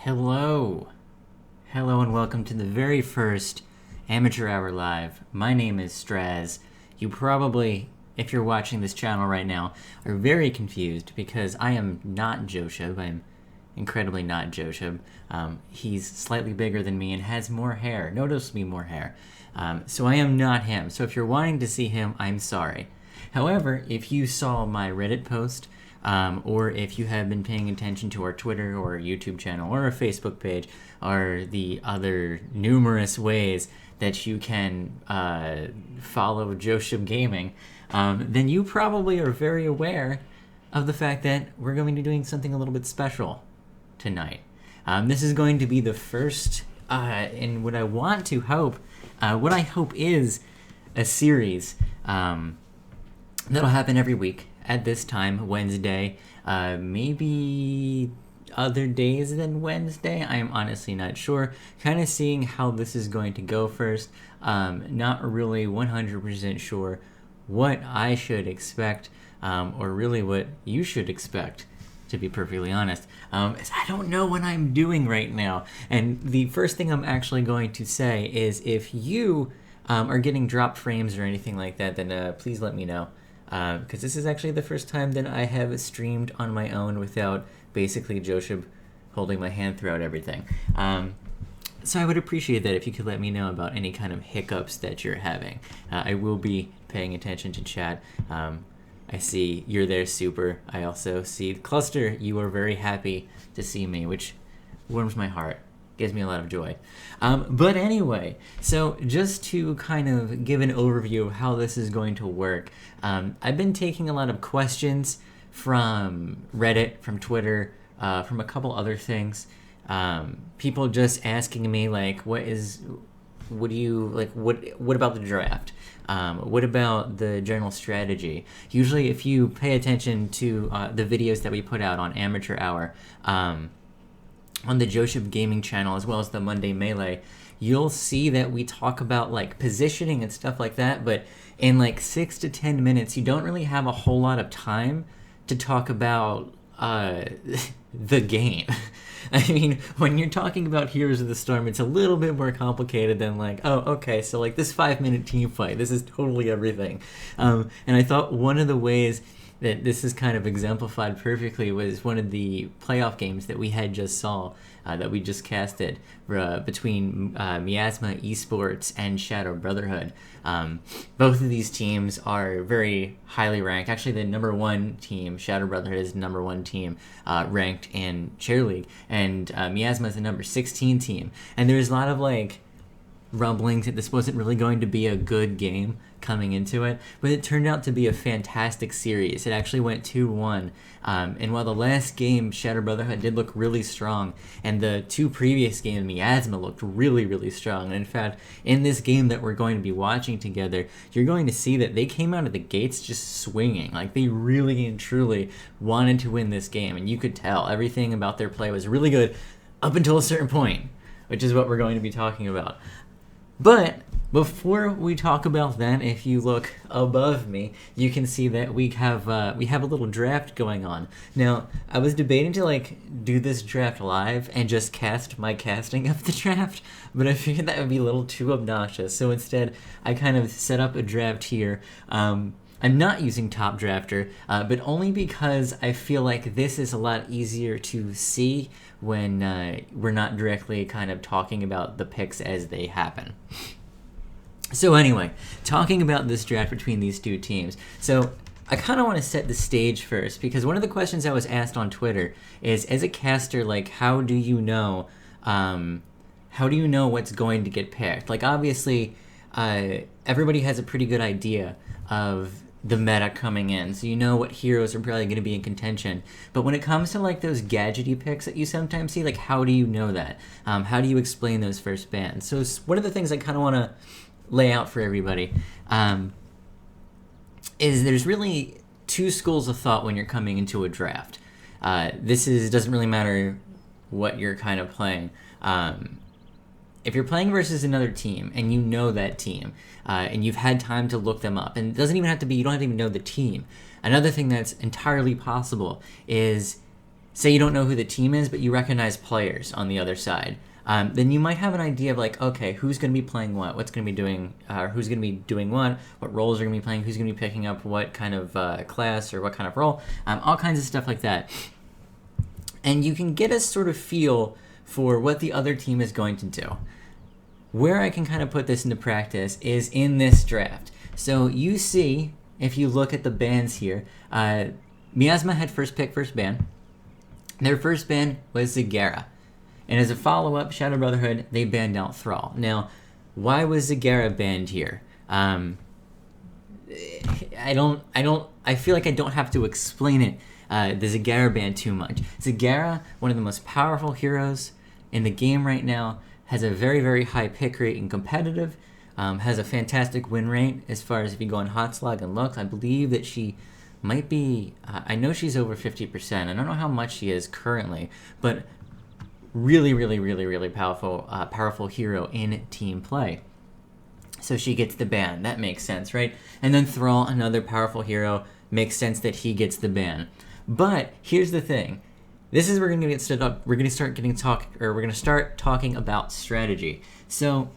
Hello. Hello and welcome to the very first Amateur Hour Live. My name is Straz. You probably, if you're watching this channel right now, are very confused because I am not Josheb. I'm incredibly not Josheb. He's slightly bigger than me and has more hair, noticeably more hair. So I am not him. So if you're wanting to see him, I'm sorry. However, if you saw my Reddit post, or if you have been paying attention to our Twitter or our YouTube channel or our Facebook page or the other numerous ways that you can follow Josheb Gaming, then you probably are very aware of the fact that we're going to be doing something a little bit special tonight. This is going to be the first, and what I hope is a series that'll happen every week at this time, Wednesday, maybe other days than Wednesday. I am honestly not sure. Kind of seeing how this is going to go first. Not really 100% sure what I should expect, or really what you should expect, to be perfectly honest. Is I don't know what I'm doing right now. And the first thing I'm actually going to say is if you are getting drop frames or anything like that, then please let me know. Because this is actually the first time that I have streamed on my own without basically Josheb holding my hand throughout everything. So I would appreciate that if you could let me know about any kind of hiccups that you're having. I will be paying attention to chat. I see you're there, Super. I also see Cluster. You are very happy to see me, which warms my heart. Gives me a lot of joy. But anyway, so just to kind of give an overview of how this is going to work, I've been taking a lot of questions from Reddit, from Twitter, from a couple other things. People just asking me like, what about the draft? What about the general strategy? Usually if you pay attention to the videos that we put out on Amateur Hour, on the Josheb Gaming channel, as well as the Monday Melee, you'll see that we talk about like positioning and stuff like that, but in like 6 to 10 minutes, you don't really have a whole lot of time to talk about the game. I mean, when you're talking about Heroes of the Storm, it's a little bit more complicated than like, oh, okay, so like this 5-minute team fight, this is totally everything. And I thought one of the ways that this is kind of exemplified perfectly was one of the playoff games that we had just saw, that we just casted between Miasma, eSports, and Shadow Brotherhood. Both of these teams are very highly ranked. Actually, the number one team, Shadow Brotherhood, is the number one team ranked in Chair League, and Miasma is the number 16 team. And there's a lot of like rumblings that this wasn't really going to be a good game coming into it, but it turned out to be a fantastic series. It actually went 2-1, and while the last game Shadow Brotherhood did look really strong, and the two previous games Miasma looked really, really strong, and in fact, in this game that we're going to be watching together, you're going to see that they came out of the gates just swinging. Like, they really and truly wanted to win this game, and you could tell everything about their play was really good up until a certain point, which is what we're going to be talking about. But before we talk about that, if you look above me, you can see that we have a little draft going on. Now, I was debating to like do this draft live and just cast my casting of the draft, but I figured that would be a little too obnoxious. So instead, I kind of set up a draft here. I'm not using Top Drafter, but only because I feel like this is a lot easier to see when we're not directly kind of talking about the picks as they happen. So anyway, talking about this draft between these two teams. So I kind of want to set the stage first, because one of the questions I was asked on Twitter is, as a caster, like, how do you know what's going to get picked? Like, obviously, everybody has a pretty good idea of the meta coming in, so you know what heroes are probably going to be in contention. But when it comes to like those gadgety picks that you sometimes see, like, how do you know that? How do you explain those first bans? So one of the things I kind of want to lay out for everybody is there's really two schools of thought when you're coming into a draft. Doesn't really matter what you're kind of playing. If you're playing versus another team and you know that team, and you've had time to look them up, and it doesn't even have to be, you don't have to even know the team. Another thing that's entirely possible is say you don't know who the team is, but you recognize players on the other side. Then you might have an idea of like, okay, who's going to be playing what's going to be doing, who's going to be doing what roles are going to be playing, who's going to be picking up what kind of class or what kind of role, all kinds of stuff like that. And you can get a sort of feel for what the other team is going to do. Where I can kind of put this into practice is in this draft. So you see, if you look at the bans here, Miasma had first pick, first ban. Their first ban was Zagara. And as a follow-up, Shadow Brotherhood, they banned out Thrall. Now, why was Zagara banned here? I feel like I don't have to explain it, the Zagara ban too much. Zagara, one of the most powerful heroes in the game right now, has a very, very high pick rate in competitive, has a fantastic win rate as far as if you go on hot slog and looks. I believe that she might be, I know she's over 50%. I don't know how much she is currently, but really, really, really, really powerful hero in team play. So she gets the ban. That makes sense, right? And then Thrall, another powerful hero, makes sense that he gets the ban. But here's the thing. This is where we're going to get stood up. We're going to start talking about strategy. So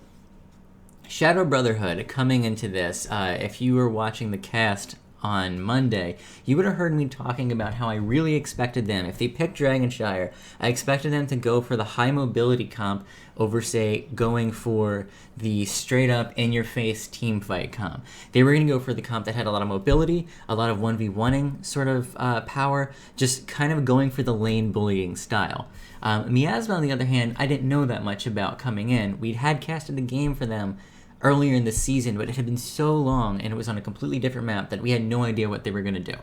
Shadow Brotherhood coming into this, if you were watching the cast on Monday, you would have heard me talking about how I really expected them. If they picked Dragonshire, I expected them to go for the high mobility comp over, say, going for the straight-up, in-your-face team fight comp. They were going to go for the comp that had a lot of mobility, a lot of 1v1ing sort of power, just kind of going for the lane bullying style. Miasma, on the other hand, I didn't know that much about coming in. We'd had casted the game for them earlier in the season, but it had been so long and it was on a completely different map that we had no idea what they were going to do.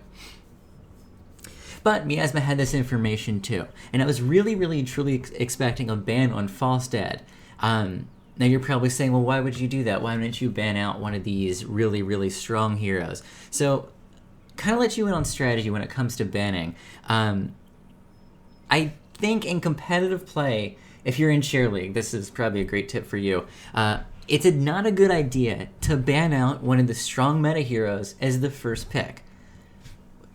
But Miasma had this information too, and I was really, really, truly expecting a ban on Falstad. Now you're probably saying, well, why would you do that? Why wouldn't you ban out one of these really, really strong heroes? So, kind of let you in on strategy when it comes to banning. I think in competitive play, if you're in Share League, this is probably a great tip for you. It's not a good idea to ban out one of the strong meta heroes as the first pick.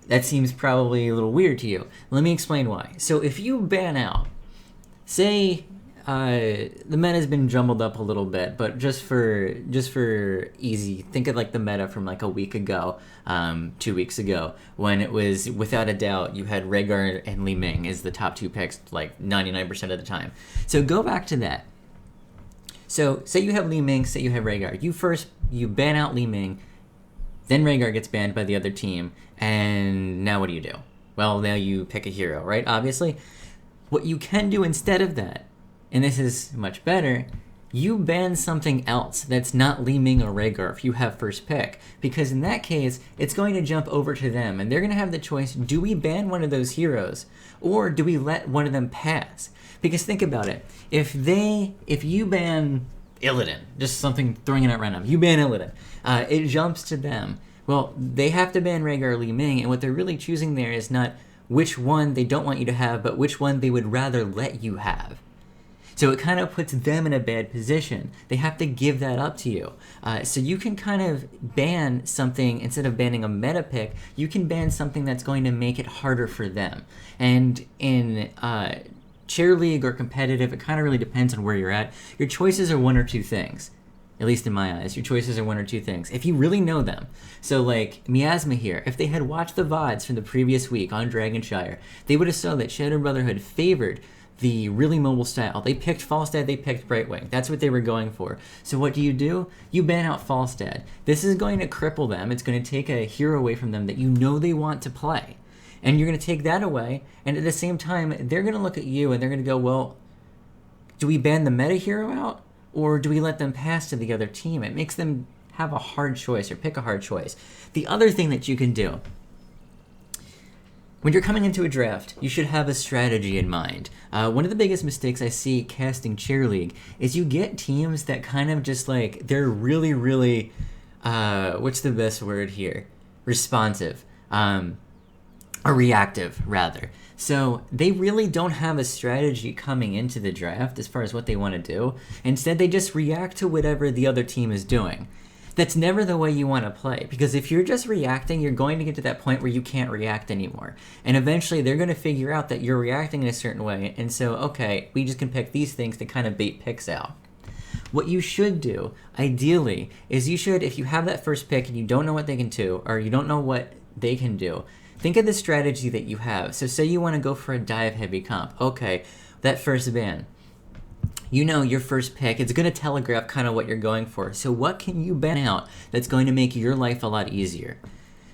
That seems probably a little weird to you. Let me explain why. So if you ban out, say the meta's been jumbled up a little bit, but just for easy, think of like the meta from like a week ago, 2 weeks ago, when it was without a doubt you had Rhaegar and Li Ming as the top two picks like 99% of the time. So go back to that. So, say you have Li Ming, say you have Rhaegar. You ban out Li Ming, then Rhaegar gets banned by the other team, and now what do you do? Well, now you pick a hero, right? Obviously. What you can do instead of that, and this is much better, you ban something else that's not Li Ming or Rhaegar if you have first pick. Because in that case, it's going to jump over to them, and they're going to have the choice, do we ban one of those heroes, or do we let one of them pass? Because think about it. If you ban Illidan, just something throwing it at random, you ban Illidan, it jumps to them. Well, they have to ban Rhaegar or Li Ming, and what they're really choosing there is not which one they don't want you to have, but which one they would rather let you have. So it kind of puts them in a bad position. They have to give that up to you. So you can kind of ban something, instead of banning a meta pick, you can ban something that's going to make it harder for them. And in Chair League or competitive, it kind of really depends on where you're at. Your choices are one or two things. At least in my eyes, your choices are one or two things. If you really know them. So like Miasma here, if they had watched the VODs from the previous week on Dragonshire, they would have saw that Shadow Brotherhood favored the really mobile style. They picked Falstad, they picked Brightwing. That's what they were going for. So what do? You ban out Falstad. This is going to cripple them. It's going to take a hero away from them that you know they want to play. And you're going to take that away, and at the same time, they're going to look at you and they're going to go, well, do we ban the meta hero out, or do we let them pass to the other team? It makes them have a hard choice or pick a hard choice. The other thing that you can do, when you're coming into a draft, you should have a strategy in mind. One of the biggest mistakes I see casting Chair League is you get teams that kind of just like, they're really, really, what's the best word here? Responsive. Or reactive, rather. So they really don't have a strategy coming into the draft as far as what they want to do. Instead, they just react to whatever the other team is doing. That's never the way you want to play, because if you're just reacting, you're going to get to that point where you can't react anymore. And eventually they're going to figure out that you're reacting in a certain way, and so, okay, we just can pick these things to kind of bait picks out. What you should do, ideally, is you should, if you have that first pick and you don't know what they can do, or you don't know what they can do, think of the strategy that you have. So say you want to go for a dive heavy comp. Okay, that first ban. You know your first pick, it's going to telegraph kind of what you're going for. So what can you ban out that's going to make your life a lot easier?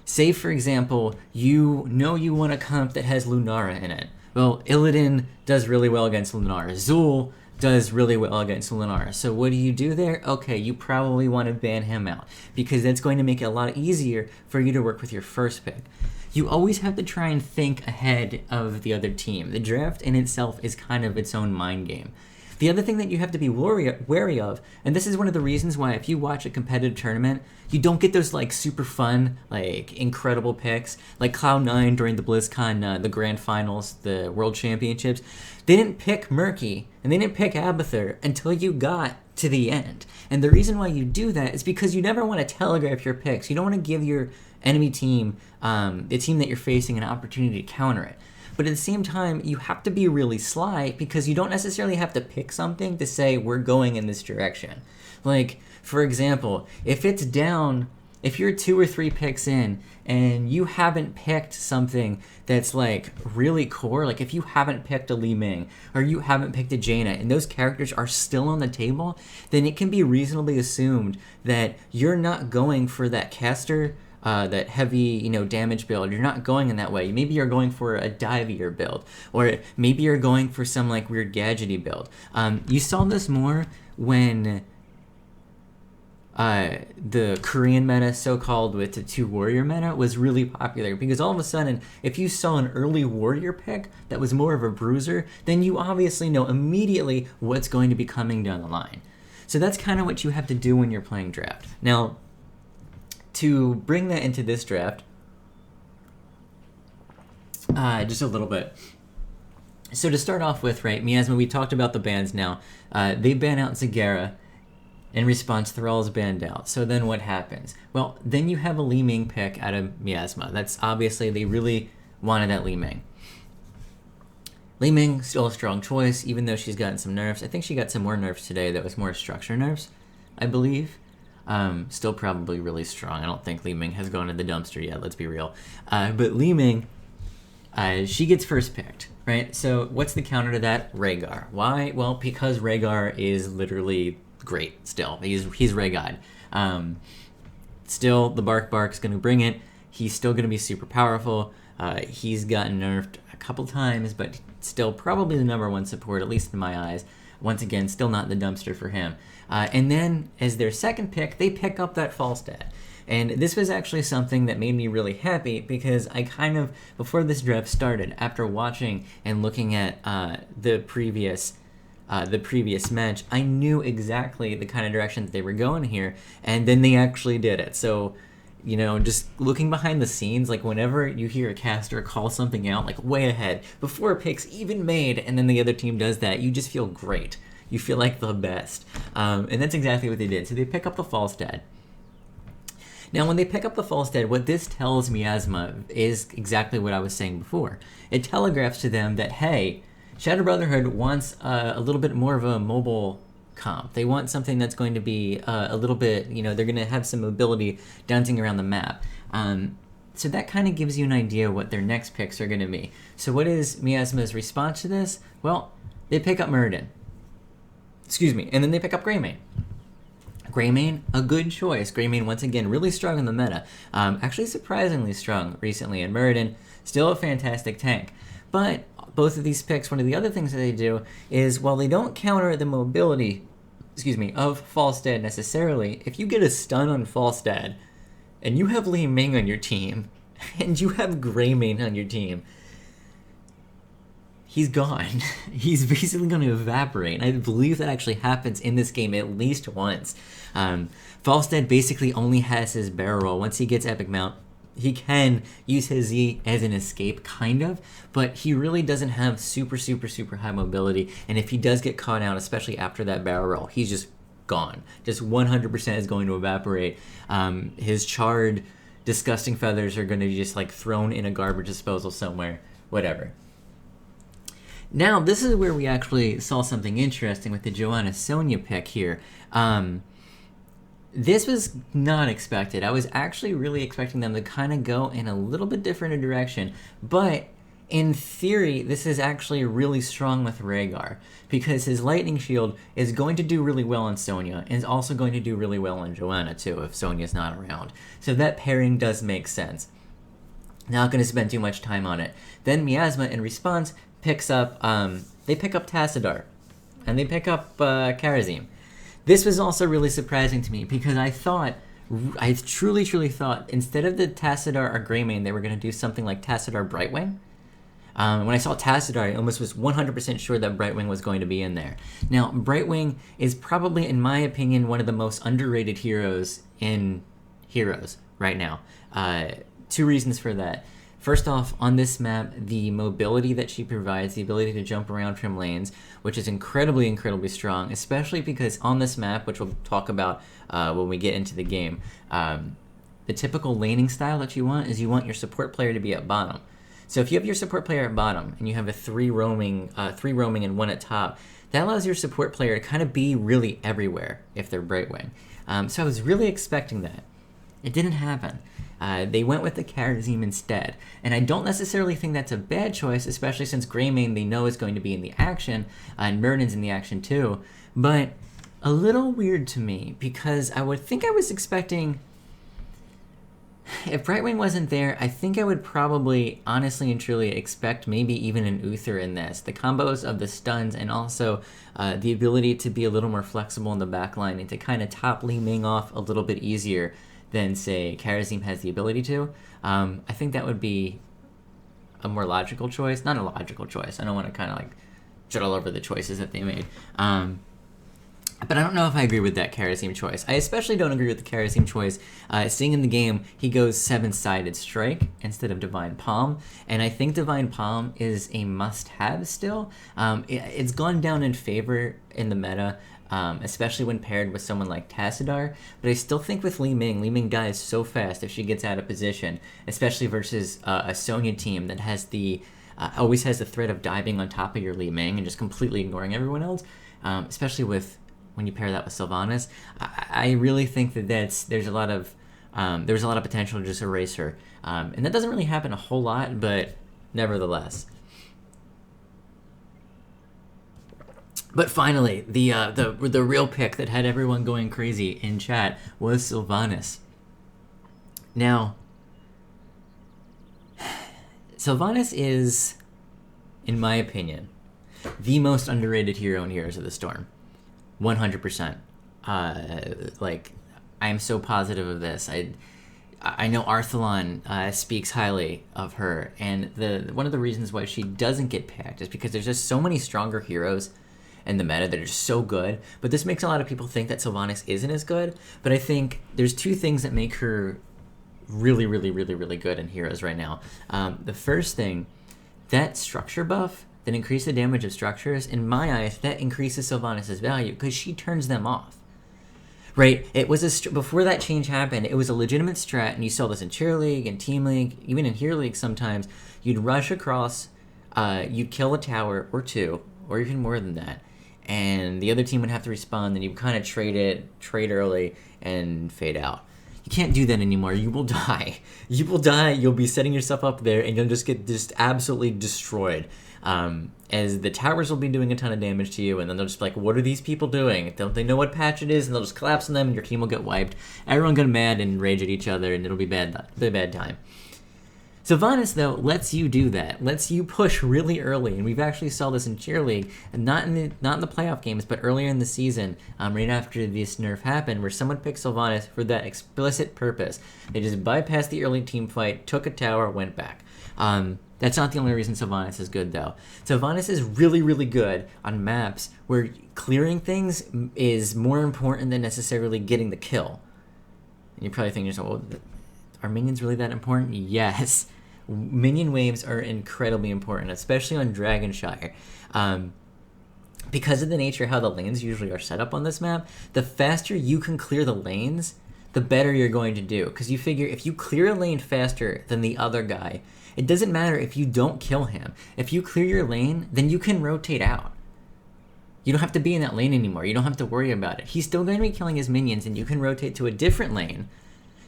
Say, for example, you know you want a comp that has Lunara in it. Well, Illidan does really well against Lunara. Zul does really well against Lunara. So what do you do there? Okay, you probably want to ban him out, because that's going to make it a lot easier for you to work with your first pick. You always have to try and think ahead of the other team. The draft in itself is kind of its own mind game. The other thing that you have to be wary of, and this is one of the reasons why if you watch a competitive tournament, you don't get those like super fun, like incredible picks, like Cloud9 during the BlizzCon, the Grand Finals, the World Championships. They didn't pick Murky, and they didn't pick Abathur until you got to the end. And the reason why you do that is because you never want to telegraph your picks. You don't want to give your enemy team, the team that you're facing, an opportunity to counter it. But at the same time, you have to be really sly, because you don't necessarily have to pick something to say we're going in this direction. Like, for example, if it's down, if you're 2 or 3 picks in and you haven't picked something that's like really core, like if you haven't picked a Li Ming or you haven't picked a Jaina and those characters are still on the table, then it can be reasonably assumed that you're not going for that caster, that heavy, damage build. You're not going in that way. Maybe you're going for a divier build, or maybe you're going for some like weird gadgety build. You saw this more when the Korean meta, so-called, with the 2 warrior meta was really popular, because all of a sudden, if you saw an early warrior pick that was more of a bruiser, then you obviously know immediately what's going to be coming down the line. So that's kind of what you have to do when you're playing draft. Now, to bring that into this draft, just a little bit. So to start off with, right, Miasma, we talked about the bans now. They ban out Zagara. In response, Thrall's banned out. So then what happens? Well, then you have a Li Ming pick out of Miasma. That's obviously, they really wanted that Li Ming. Li Ming, still a strong choice, even though she's gotten some nerfs. I think she got some more nerfs today that was more structure nerfs, I believe. Still probably really strong. I don't think Li Ming has gone to the dumpster yet, let's be real. But Li Ming, she gets first picked, right? So what's the counter to that? Rhaegar. Why? Well, because Rhaegar is literally great still. He's Rhae God. Still, the Bark's going to bring it. He's still going to be super powerful. He's gotten nerfed a couple times, but still probably the number 1 support, at least in my eyes. Once again, still not the dumpster for him. And then, as their second pick, they pick up that Falstad. And this was actually something that made me really happy, because I kind of, before this draft started, after watching and looking at the previous match, I knew exactly the kind of direction that they were going here, and then they actually did it. So, just looking behind the scenes, like whenever you hear a caster call something out, like way ahead, before a pick's even made, and then the other team does that, you just feel great. You feel like the best. And that's exactly what they did. So they pick up the Falstad. Now, when they pick up the Falstad, what this tells Miasma is exactly what I was saying before. It telegraphs to them that, hey, Shadow Brotherhood wants a little bit more of a mobile comp. They want something that's going to be a little bit, they're going to have some mobility dancing around the map. So that kind of gives you an idea what their next picks are going to be. So what is Miasma's response to this? Well, they pick up Muradin. And then they pick up Greymane. Greymane, a good choice. Greymane, once again, really strong in the meta. Actually surprisingly strong recently. And Muradin, still a fantastic tank. But both of these picks, one of the other things that they do is, while they don't counter the mobility, of Falstad necessarily, if you get a stun on Falstad, and you have Li Ming on your team, and you have Greymane on your team, he's gone. He's basically going to evaporate. I believe that actually happens in this game at least once. Falstad basically only has his barrel roll. Once he gets Epic Mount, he can use his Z as an escape, kind of, but he really doesn't have super high mobility, and if he does get caught out, especially after that barrel roll, he's just gone. Just 100% is going to evaporate. His charred, disgusting feathers are going to be just like thrown in a garbage disposal somewhere. Whatever. Now, this is where we actually saw something interesting with the Joanna Sonya pick here. This was not expected. I was actually really expecting them to kind of go in a little bit different a direction. But in theory, this is actually really strong with Rhaegar, because his lightning shield is going to do really well on Sonya, and is also going to do really well on Joanna too if Sonya's not around. So that pairing does make sense. Not going to spend too much time on it. Then Miasma, in response, picks up, they pick up Tassadar, and they pick up Kharazim. This was also really surprising to me, because I truly thought, instead of the Tassadar or Greymane, they were going to do something like Tassadar Brightwing. When I saw Tassadar, I almost was 100% sure that Brightwing was going to be in there. Now, Brightwing is probably, in my opinion, one of the most underrated heroes in Heroes right now. 2 reasons for that. First off, on this map, the mobility that she provides, the ability to jump around trim lanes, which is incredibly strong, especially because on this map, which we'll talk about when we get into the game, the typical laning style that you want is you want your support player to be at bottom. So if you have your support player at bottom and you have a 3 roaming and 1 at top, that allows your support player to kind of be really everywhere if they're Brightwing. So I was really expecting that. It didn't happen. They went with the Kharazim instead. And I don't necessarily think that's a bad choice, especially since Greymane they know is going to be in the action, and Myrnin's in the action too. But a little weird to me, because I was expecting... If Brightwing wasn't there, I think I would probably, honestly and truly, expect maybe even an Uther in this. The combos of the stuns and also the ability to be a little more flexible in the backline and to kind of top Li Ming off a little bit easier than, say, Kharazim has the ability to. I think that would be a more logical choice. Not a logical choice. I don't want to kind of like shit all over the choices that they made. But I don't know if I agree with that Kharazim choice. I especially don't agree with the Kharazim choice. Seeing in the game, he goes 7-sided strike instead of Divine Palm. And I think Divine Palm is a must-have still. It's gone down in favor in the meta, especially when paired with someone like Tassadar. But I still think with Li Ming dies so fast if she gets out of position, especially versus a Sonya team that has always has the threat of diving on top of your Li Ming and just completely ignoring everyone else, especially when you pair that with Sylvanas. I really think that there's a lot of potential to just erase her, and that doesn't really happen a whole lot, but nevertheless. But finally, the real pick that had everyone going crazy in chat was Sylvanas. Now, Sylvanas is, in my opinion, the most underrated hero in Heroes of the Storm. 100%. I am so positive of this. I know Arthalon speaks highly of her, and one of the reasons why she doesn't get picked is because there's just so many stronger heroes in the meta that are just so good. But this makes a lot of people think that Sylvanas isn't as good. But I think there's 2 things that make her really good in Heroes right now. The first thing, that structure buff that increase the damage of structures, in my eyes, that increases Sylvanas' value because she turns them off. Right? It was before that change happened, it was a legitimate strat, and you saw this in Cheer League and Team League, even in Hero League sometimes. You'd rush across, you'd kill a tower or 2, or even more than that, and the other team would have to respond, and you kind of trade early, and fade out. You can't do that anymore. You will die. You will die, you'll be setting yourself up there, and you'll just get just absolutely destroyed. As the towers will be doing a ton of damage to you, and then they'll just be like, what are these people doing? Don't they know what patch it is? And they'll just collapse on them, and your team will get wiped. Everyone will get mad and rage at each other, and it'll be a bad time. Sylvanas, though, lets you do that. Lets you push really early, and we've actually saw this in Cheer League, and not in the playoff games, but earlier in the season, right after this nerf happened, where someone picked Sylvanas for that explicit purpose. They just bypassed the early team fight, took a tower, went back. That's not the only reason Sylvanas is good, though. Sylvanas is really good on maps where clearing things is more important than necessarily getting the kill. And you're probably thinking, well, are minions really that important? Yes. Minion waves are incredibly important, especially on Dragonshire. because of the nature of how the lanes usually are set up on this map, the faster you can clear the lanes, the better you're going to do. Because you figure if you clear a lane faster than the other guy, it doesn't matter if you don't kill him. If you clear your lane, then you can rotate out. You don't have to be in that lane anymore. You don't have to worry about it. He's still going to be killing his minions, and you can rotate to a different lane.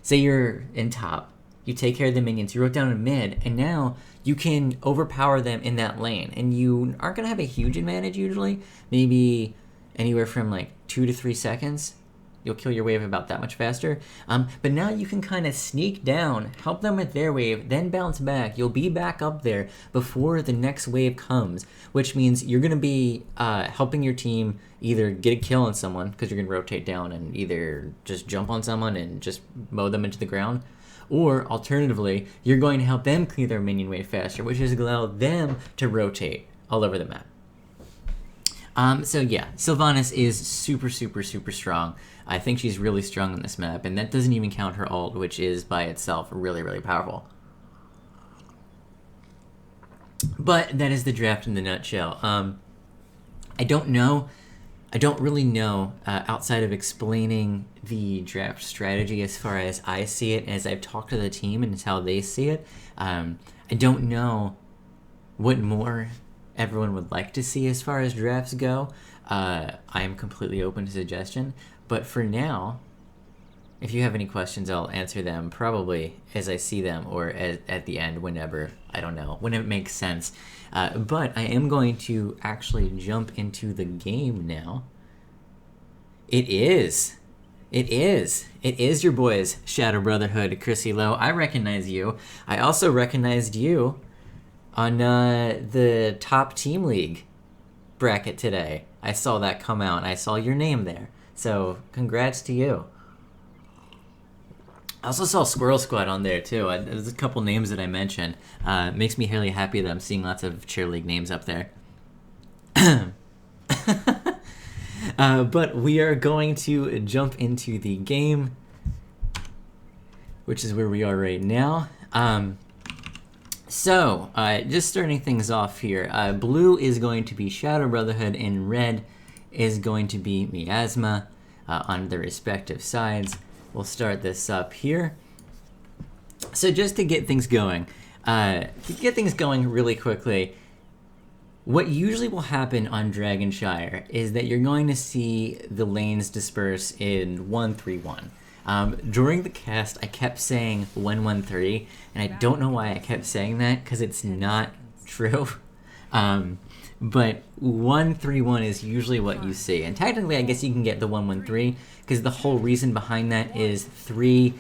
Say you're in top. You take care of the minions. You rotate down in mid, and now you can overpower them in that lane. And you aren't going to have a huge advantage usually. Maybe anywhere from like 2 to 3 seconds. You'll kill your wave about that much faster. But now you can kind of sneak down, help them with their wave, then bounce back. You'll be back up there before the next wave comes, which means you're going to be helping your team either get a kill on someone, because you're going to rotate down and either just jump on someone and just mow them into the ground, or alternatively, you're going to help them clear their minion wave faster, which is allow them to rotate all over the map. So yeah, Sylvanas is super, super, super strong. I think she's really strong on this map, and that doesn't even count her ult, which is by itself really, really powerful. But that is the draft in the nutshell. I don't really know, outside of explaining the draft strategy as far as I see it, as I've talked to the team and how they see it. I don't know what more everyone would like to see as far as drafts go. I am completely open to suggestion, but for now, if you have any questions, I'll answer them probably as I see them, or at the end, whenever, I don't know, when it makes sense. But I am going to actually jump into the game now. It is your boys, Shadow Brotherhood, Chrissy Lowe. I recognize you. I also recognized you on the top team league bracket today. I saw that come out, and I saw your name there. So, congrats to you. I also saw Squirrel Squad on there, too. There's a couple names that I mentioned. Makes me really happy that I'm seeing lots of cheer league names up there. But we are going to jump into the game, which is where we are right now. So, just starting things off here, blue is going to be Shadow Brotherhood, and red is going to be Miasma on the respective sides. We'll start this up here. So just to get things going really quickly, what usually will happen on Dragonshire is that you're going to see the lanes disperse in 1-3-1. During the cast, I kept saying 1-1-3, and I don't know why I kept saying that, because it's not true. But 1-3-1 is usually what you see. And technically, I guess you can get the 1-1-3, because the whole reason behind that is three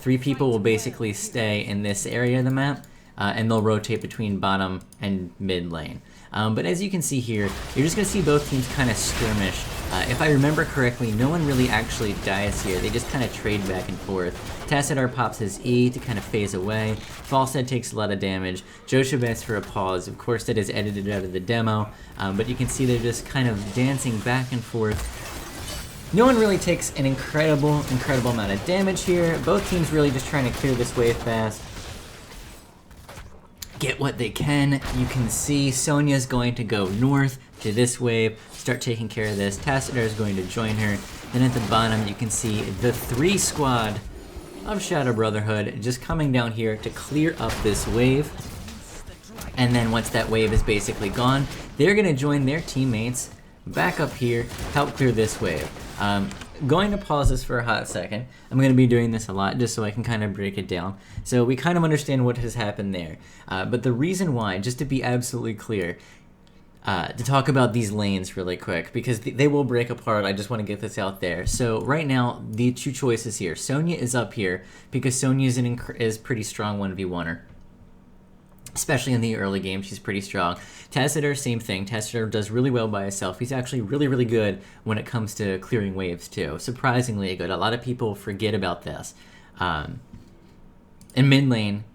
people will basically stay in this area of the map, and they'll rotate between bottom and mid lane. But as you can see here, you're just going to see both teams kind of skirmish. If I remember correctly, no one really actually dies here. They just kind of trade back and forth. Tassadar pops his E to kind of phase away. Falsehead takes a lot of damage. Josheb asks for a pause. Of course, that is edited out of the demo, but you can see they're just kind of dancing back and forth. No one really takes an incredible amount of damage here. Both teams really just trying to clear this wave fast. Get what they can. You can see Sonya's going to go north to this wave, start taking care of this. Tassadar is going to join her. Then at the bottom, you can see the 3 squad of Shadow Brotherhood just coming down here to clear up this wave. And then once that wave is basically gone, they're going to join their teammates back up here, help clear this wave. Going to pause this for a hot second. I'm going to be doing this a lot just so I can kind of break it down. So we kind of understand what has happened there. But the reason why, just to be absolutely clear, to talk about these lanes really quick, because they will break apart. I just want to get this out there. So right now, the 2 choices here. Sonya is up here because Sonya is pretty strong 1v1er. Especially in the early game, she's pretty strong. Tassadar, same thing. Tassadar does really well by himself. He's actually really, really good when it comes to clearing waves, too. Surprisingly good. A lot of people forget about this. In mid lane,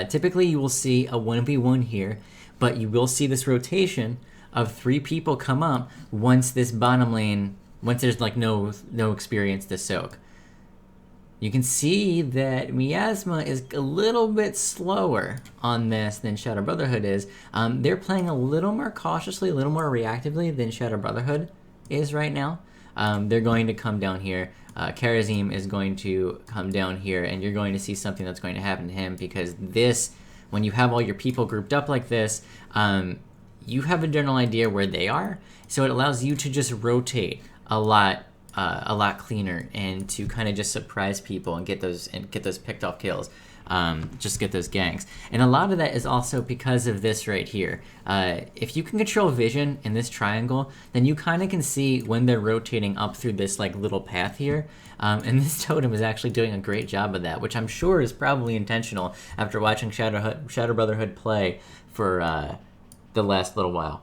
typically you will see a 1v1 here, but you will see this rotation of 3 people come up once this bottom lane, once there's like no experience to soak. you can see that Miasma is a little bit slower on this than Shadow Brotherhood is. They're playing a little more cautiously, a little more reactively than Shadow Brotherhood is right now. They're going to come down here. Karazim is going to come down here, and you're going to see something that's going to happen to him, because this, when you have all your people grouped up like this, you have a general idea where they are, so it allows you to just rotate a lot cleaner, and to kind of just surprise people and get those picked off kills. Just get those ganks. And a lot of that is also because of this right here. If you can control vision in this triangle, then you kind of can see when they're rotating up through this like little path here. And this totem is actually doing a great job of that, which I'm sure is probably intentional after watching Shadow Brotherhood play for the last little while.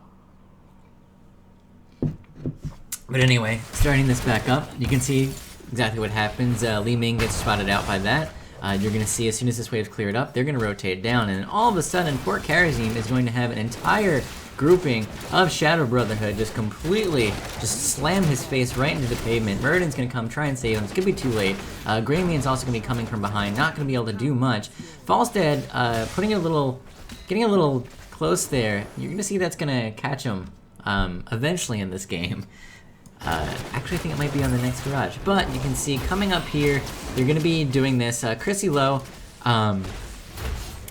But anyway, starting this back up, you can see exactly what happens. Li Ming gets spotted out by that. You're going to see as soon as this wave's cleared up, they're going to rotate down, and then all of a sudden, poor Karazim is going to have an entire grouping of Shadow Brotherhood just completely just slam his face right into the pavement. Murden's going to come try and save him. It's going to be too late. Grayman's also going to be coming from behind, not going to be able to do much. Falstad getting a little close there. You're going to see that's going to catch him eventually in this game. Actually, I think it might be on the next garage. But you can see coming up here, you're going to be doing this. Chrissy Lowe, I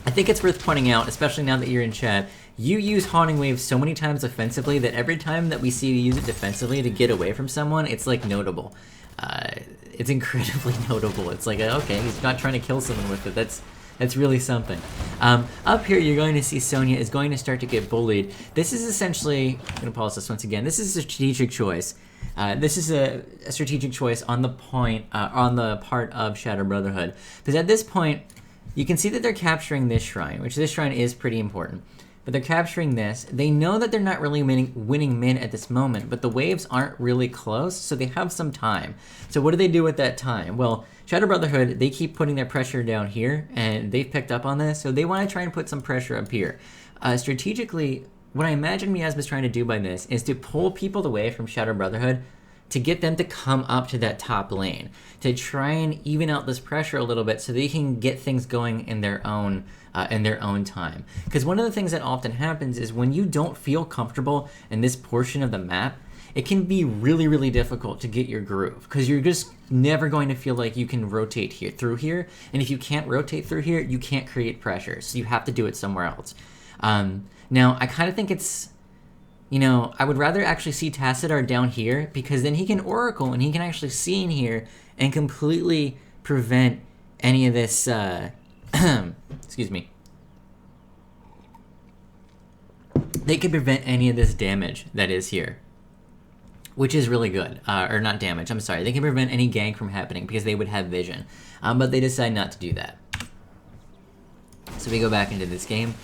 think it's worth pointing out, especially now that you're in chat, you use Haunting Wave so many times offensively that every time that we see you use it defensively to get away from someone, it's like notable. It's incredibly notable. It's like, okay, he's not trying to kill someone with it. That's really something. Up here, you're going to see Sonya is going to start to get bullied. This is essentially, I'm going to pause this once again. This is a strategic choice. This is a strategic choice on the part of Shadow Brotherhood, because at this point, you can see that they're capturing this shrine, which this shrine is pretty important. But they're capturing this. They know that they're not really winning min at this moment, but the waves aren't really close, so they have some time. So what do they do with that time? Well, Shadow Brotherhood, they keep putting their pressure down here, and they've picked up on this, so they want to try and put some pressure up here. Strategically, what I imagine Miasma's trying to do by this is to pull people away from Shadow Brotherhood to get them to come up to that top lane, to try and even out this pressure a little bit so they can get things going in their own time. Because one of the things that often happens is when you don't feel comfortable in this portion of the map, it can be really, really difficult to get your groove, because you're just never going to feel like you can rotate through here, and if you can't rotate through here, you can't create pressure, so you have to do it somewhere else. Now, I kind of think it's, I would rather actually see Tassadar down here, because then he can Oracle, and he can actually see in here and completely prevent any of this, excuse me. They can prevent any of this damage that is here, which is really good. Or not damage, I'm sorry. They can prevent any gank from happening because they would have vision. But they decide not to do that. So we go back into this game.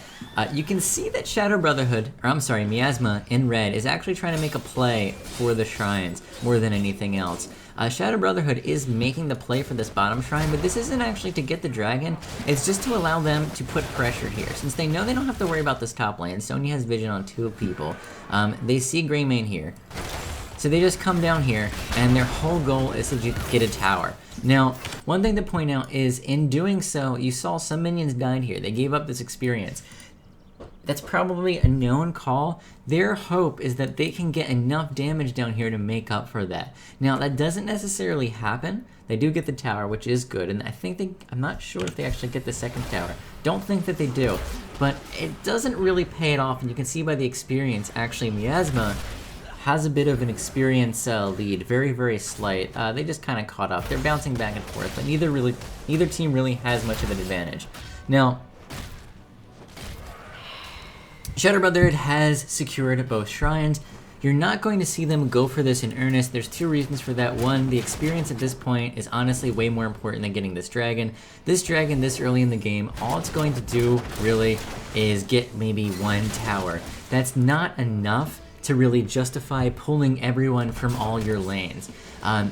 You can see that Shadow Brotherhood, or I'm sorry, Miasma in red is actually trying to make a play for the shrines more than anything else. Shadow Brotherhood is making the play for this bottom shrine, but this isn't actually to get the dragon. It's just to allow them to put pressure here. Since they know they don't have to worry about this top lane, Sonya has vision on 2 people. They see Greymane here. So they just come down here, and their whole goal is to get a tower. Now, one thing to point out is, in doing so, you saw some minions died here. They gave up this experience. That's probably a known call. Their hope is that they can get enough damage down here to make up for that. Now, that doesn't necessarily happen. They do get the tower, which is good, and I think I'm not sure if they actually get the second tower. Don't think that they do, but it doesn't really pay it off, and you can see by the experience, actually, Miasma has a bit of an experience lead, very, very slight. They just kind of caught up. They're bouncing back and forth, but neither team really has much of an advantage. Now, Shadow Brotherhood has secured both shrines. You're not going to see them go for this in earnest. There's 2 reasons for that. One, the experience at this point is honestly way more important than getting this dragon. This dragon this early in the game, all it's going to do really is get maybe 1 tower. That's not enough to really justify pulling everyone from all your lanes.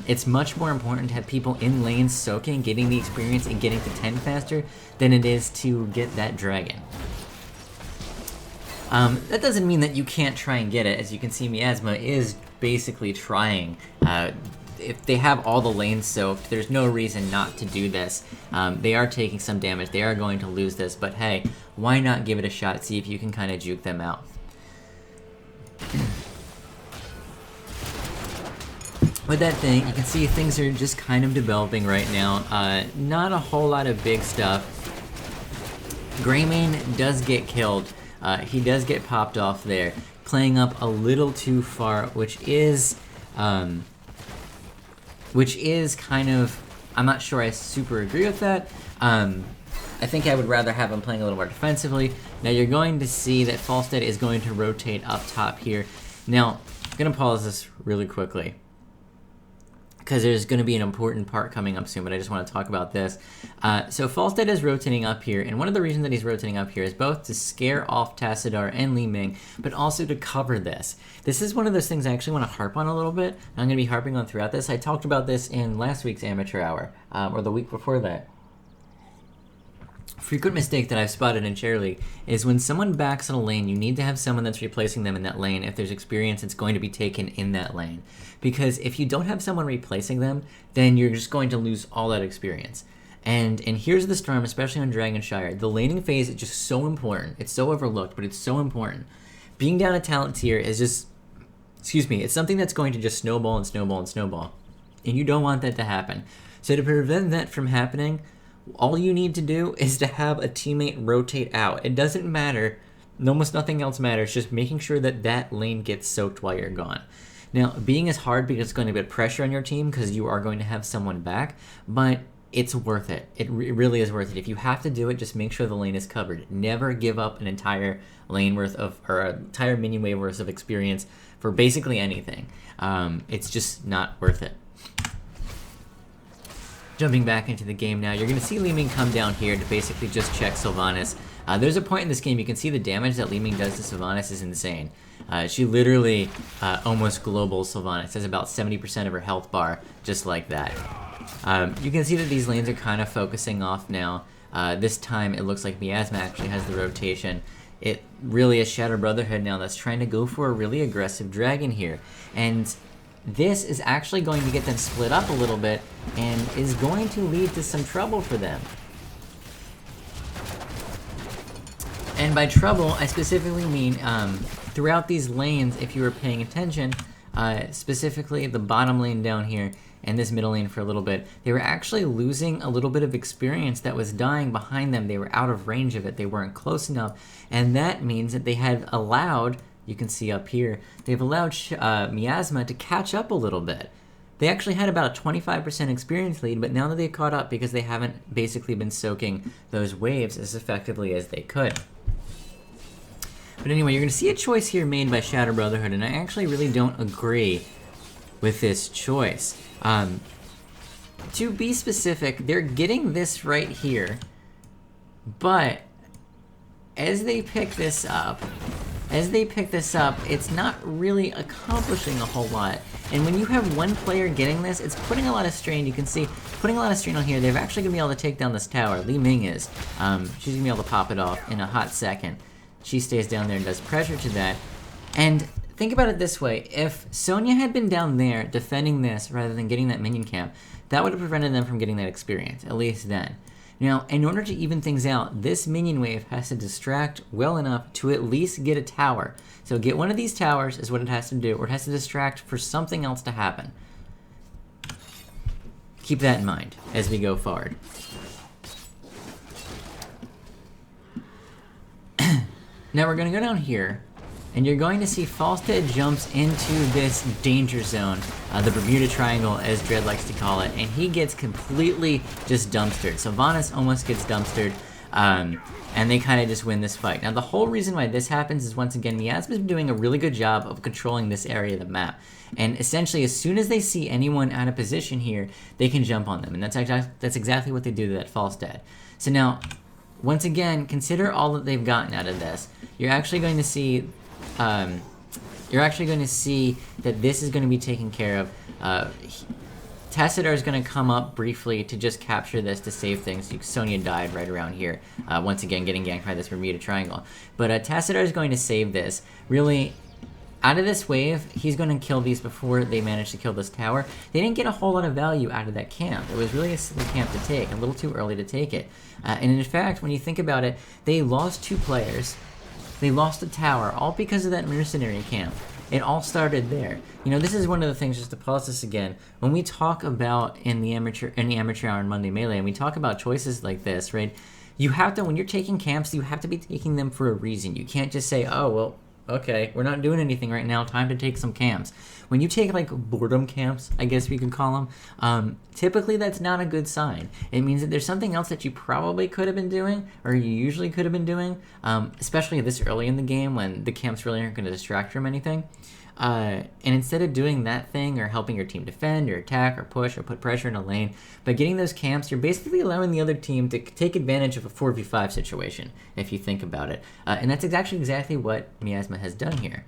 It's much more important to have people in lanes soaking, getting the experience, and getting to 10 faster than it is to get that dragon. That doesn't mean that you can't try and get it. As you can see, Miasma is basically trying if they have all the lanes soaked, there's no reason not to do this. They are taking some damage. They are going to lose this, but hey, why not give it a shot? See if you can kind of juke them out. With that thing, you can see things are just kind of developing right now. Not a whole lot of big stuff. Greymane does get killed. He does get popped off there, playing up a little too far, which is kind of, I'm not sure I super agree with that. I think I would rather have him playing a little more defensively. Now you're going to see that Falstead is going to rotate up top here. Now, I'm going to pause this really quickly, because there's going to be an important part coming up soon, but I just want to talk about this. So Falstead is rotating up here, and one of the reasons that he's rotating up here is both to scare off Tassadar and Li Ming, but also to cover this. This is one of those things I actually want to harp on a little bit, and I'm going to be harping on throughout this. I talked about this in last week's Amateur Hour, or the week before that. Frequent mistake that I've spotted in Chair League is when someone backs in a lane, you need to have someone that's replacing them in that lane if there's experience that's going to be taken in that lane. Because if you don't have someone replacing them, then you're just going to lose all that experience. And here's the Storm, especially on Dragonshire. The laning phase is just so important. It's so overlooked, but it's so important. Being down a talent tier is just, it's something that's going to just snowball and snowball and snowball. And you don't want that to happen. So to prevent that from happening, all you need to do is to have a teammate rotate out. It doesn't matter. Almost nothing else matters. Just making sure that that lane gets soaked while you're gone. Now, being is hard because it's going to put pressure on your team because you are going to have someone back, but it's worth it. It really is worth it. If you have to do it, just make sure the lane is covered. Never give up an entire lane worth of, or an entire minion wave worth of experience for basically anything. It's just not worth it. Jumping back into the game now, you're going to see Li Ming come down here to basically just check Sylvanas. There's a point in this game you can see the damage that Li Ming does to Sylvanas is insane. She literally almost global Sylvanas, has about 70% of her health bar, just like that. You can see that these lanes are kind of focusing off now. This time it looks like Miasma actually has the rotation. It really is Shadow Brotherhood now that's trying to go for a really aggressive dragon here. And this is actually going to get them split up a little bit and is going to lead to some trouble for them. And by trouble, I specifically mean throughout these lanes, if you were paying attention, specifically the bottom lane down here and this middle lane for a little bit, they were actually losing a little bit of experience that was dying behind them. They were out of range of it. They weren't close enough. And that means that they had allowed, you can see up here, they've allowed Miasma to catch up a little bit. They actually had about a 25% experience lead, but now that they've caught up because they haven't basically been soaking those waves as effectively as they could. But anyway, you're going to see a choice here made by Shadow Brotherhood, and I actually really don't agree with this choice. To be specific, they're getting this right here, but as they pick this up, it's not really accomplishing a whole lot. And when you have one player getting this, it's putting a lot of strain. You can see, putting a lot of strain on here. They're actually going to be able to take down this tower. Li Ming is. She's going to be able to pop it off in a hot second. She stays down there and does pressure to that. And think about it this way. If Sonya had been down there defending this rather than getting that minion camp, that would have prevented them from getting that experience, at least then. Now, in order to even things out, this minion wave has to distract well enough to at least get a tower. So get one of these towers is what it has to do, or it has to distract for something else to happen. Keep that in mind as we go forward. Now we're going to go down here, and you're going to see Falstead jumps into this danger zone, the Bermuda Triangle as Dredd likes to call it, and he gets completely just dumpstered. Sylvanas almost gets dumpstered, and they kind of just win this fight. Now the whole reason why this happens is, once again, Miasma's been doing a really good job of controlling this area of the map. And essentially, as soon as they see anyone out of position here, they can jump on them, and that's exactly what they do to that Falstead. So now, once again, consider all that they've gotten out of this. You're actually going to see that this is going to be taken care of. Tassadar is going to come up briefly to just capture this to save things. Sonya died right around here, once again getting ganked by this Bermuda Triangle. But Tassadar is going to save this. Really, out of this wave, he's going to kill these before they manage to kill this tower. They didn't get a whole lot of value out of that camp. It was really a silly camp to take, a little too early to take it. And in fact, when you think about it, they lost 2 players. They lost a tower, all because of that mercenary camp. It all started there. You know, this is one of the things, just to pause this again, when we talk about in the amateur hour and Monday Melee, and we talk about choices like this, right? You have to, when you're taking camps, you have to be taking them for a reason. You can't just say, oh, well, okay, we're not doing anything right now, time to take some camps. When you take like boredom camps, I guess we could call them, typically that's not a good sign. It means that there's something else that you probably could have been doing, or you usually could have been doing, especially this early in the game when the camps really aren't going to distract from anything. And instead of doing that thing or helping your team defend or attack or push or put pressure in a lane, by getting those camps, you're basically allowing the other team to take advantage of a 4v5 situation, if you think about it. And that's exactly what Miasma has done here.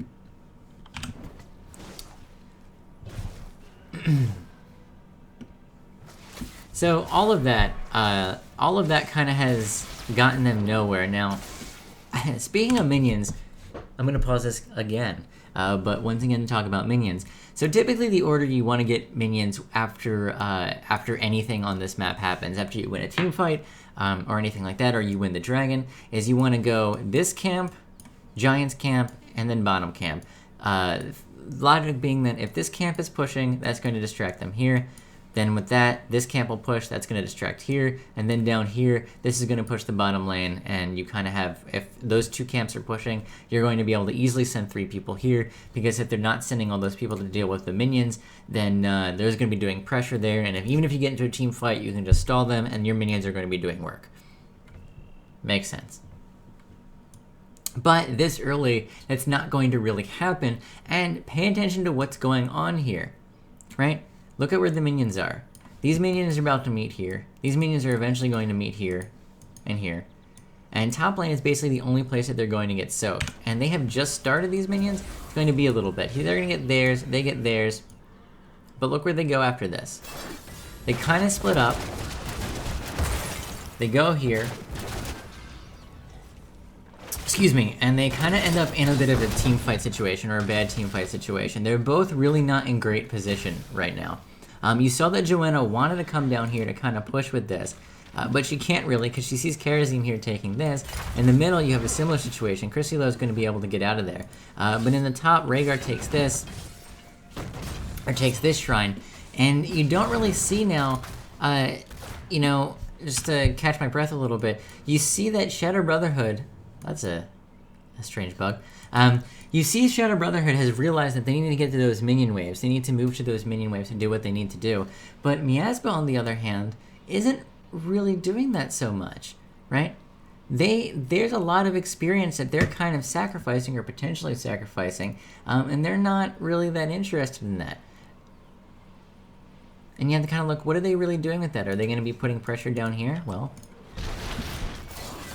So all of that kind of has gotten them nowhere. Now, speaking of minions, I'm going to pause this again. But once again, to talk about minions. So typically the order you want to get minions after anything on this map happens, after you win a team fight or anything like that, or you win the dragon, is you want to go this camp, Giants camp, and then bottom camp. Logic being that if this camp is pushing, that's going to distract them here. Then with that, this camp will push, that's going to distract here, and then down here, this is going to push the bottom lane, and you kind of have, if those 2 camps are pushing, you're going to be able to easily send 3 people here, because if they're not sending all those people to deal with the minions, then there's going to be doing pressure there, and even if you get into a team fight, you can just stall them, and your minions are going to be doing work. Makes sense. But this early, that's not going to really happen, and pay attention to what's going on here, right? Look at where the minions are. These minions are about to meet here. These minions are eventually going to meet here and here. And top lane is basically the only place that they're going to get soaked. And they have just started these minions. It's going to be a little bit. They're going to get theirs. They get theirs. But look where they go after this. They kind of split up. They go here. Excuse me, and they kind of end up in a bit of a team fight situation, or a bad team fight situation. They're both really not in great position right now. You saw that Joanna wanted to come down here to kind of push with this, but she can't really because she sees Karazim here taking this. In the middle, you have a similar situation. Chrissy Lowe is going to be able to get out of there. But in the top, Rhaegar takes this, or takes this shrine, and you don't really see now, you know, just to catch my breath a little bit, you see that Shadow Brotherhood, that's a strange bug. You see Shadow Brotherhood has realized that they need to get to those minion waves. They need to move to those minion waves and do what they need to do. But Miasma, on the other hand, isn't really doing that so much, right? There's a lot of experience that they're kind of sacrificing or potentially sacrificing, and they're not really that interested in that. And you have to kind of look, what are they really doing with that? Are they going to be putting pressure down here? Well,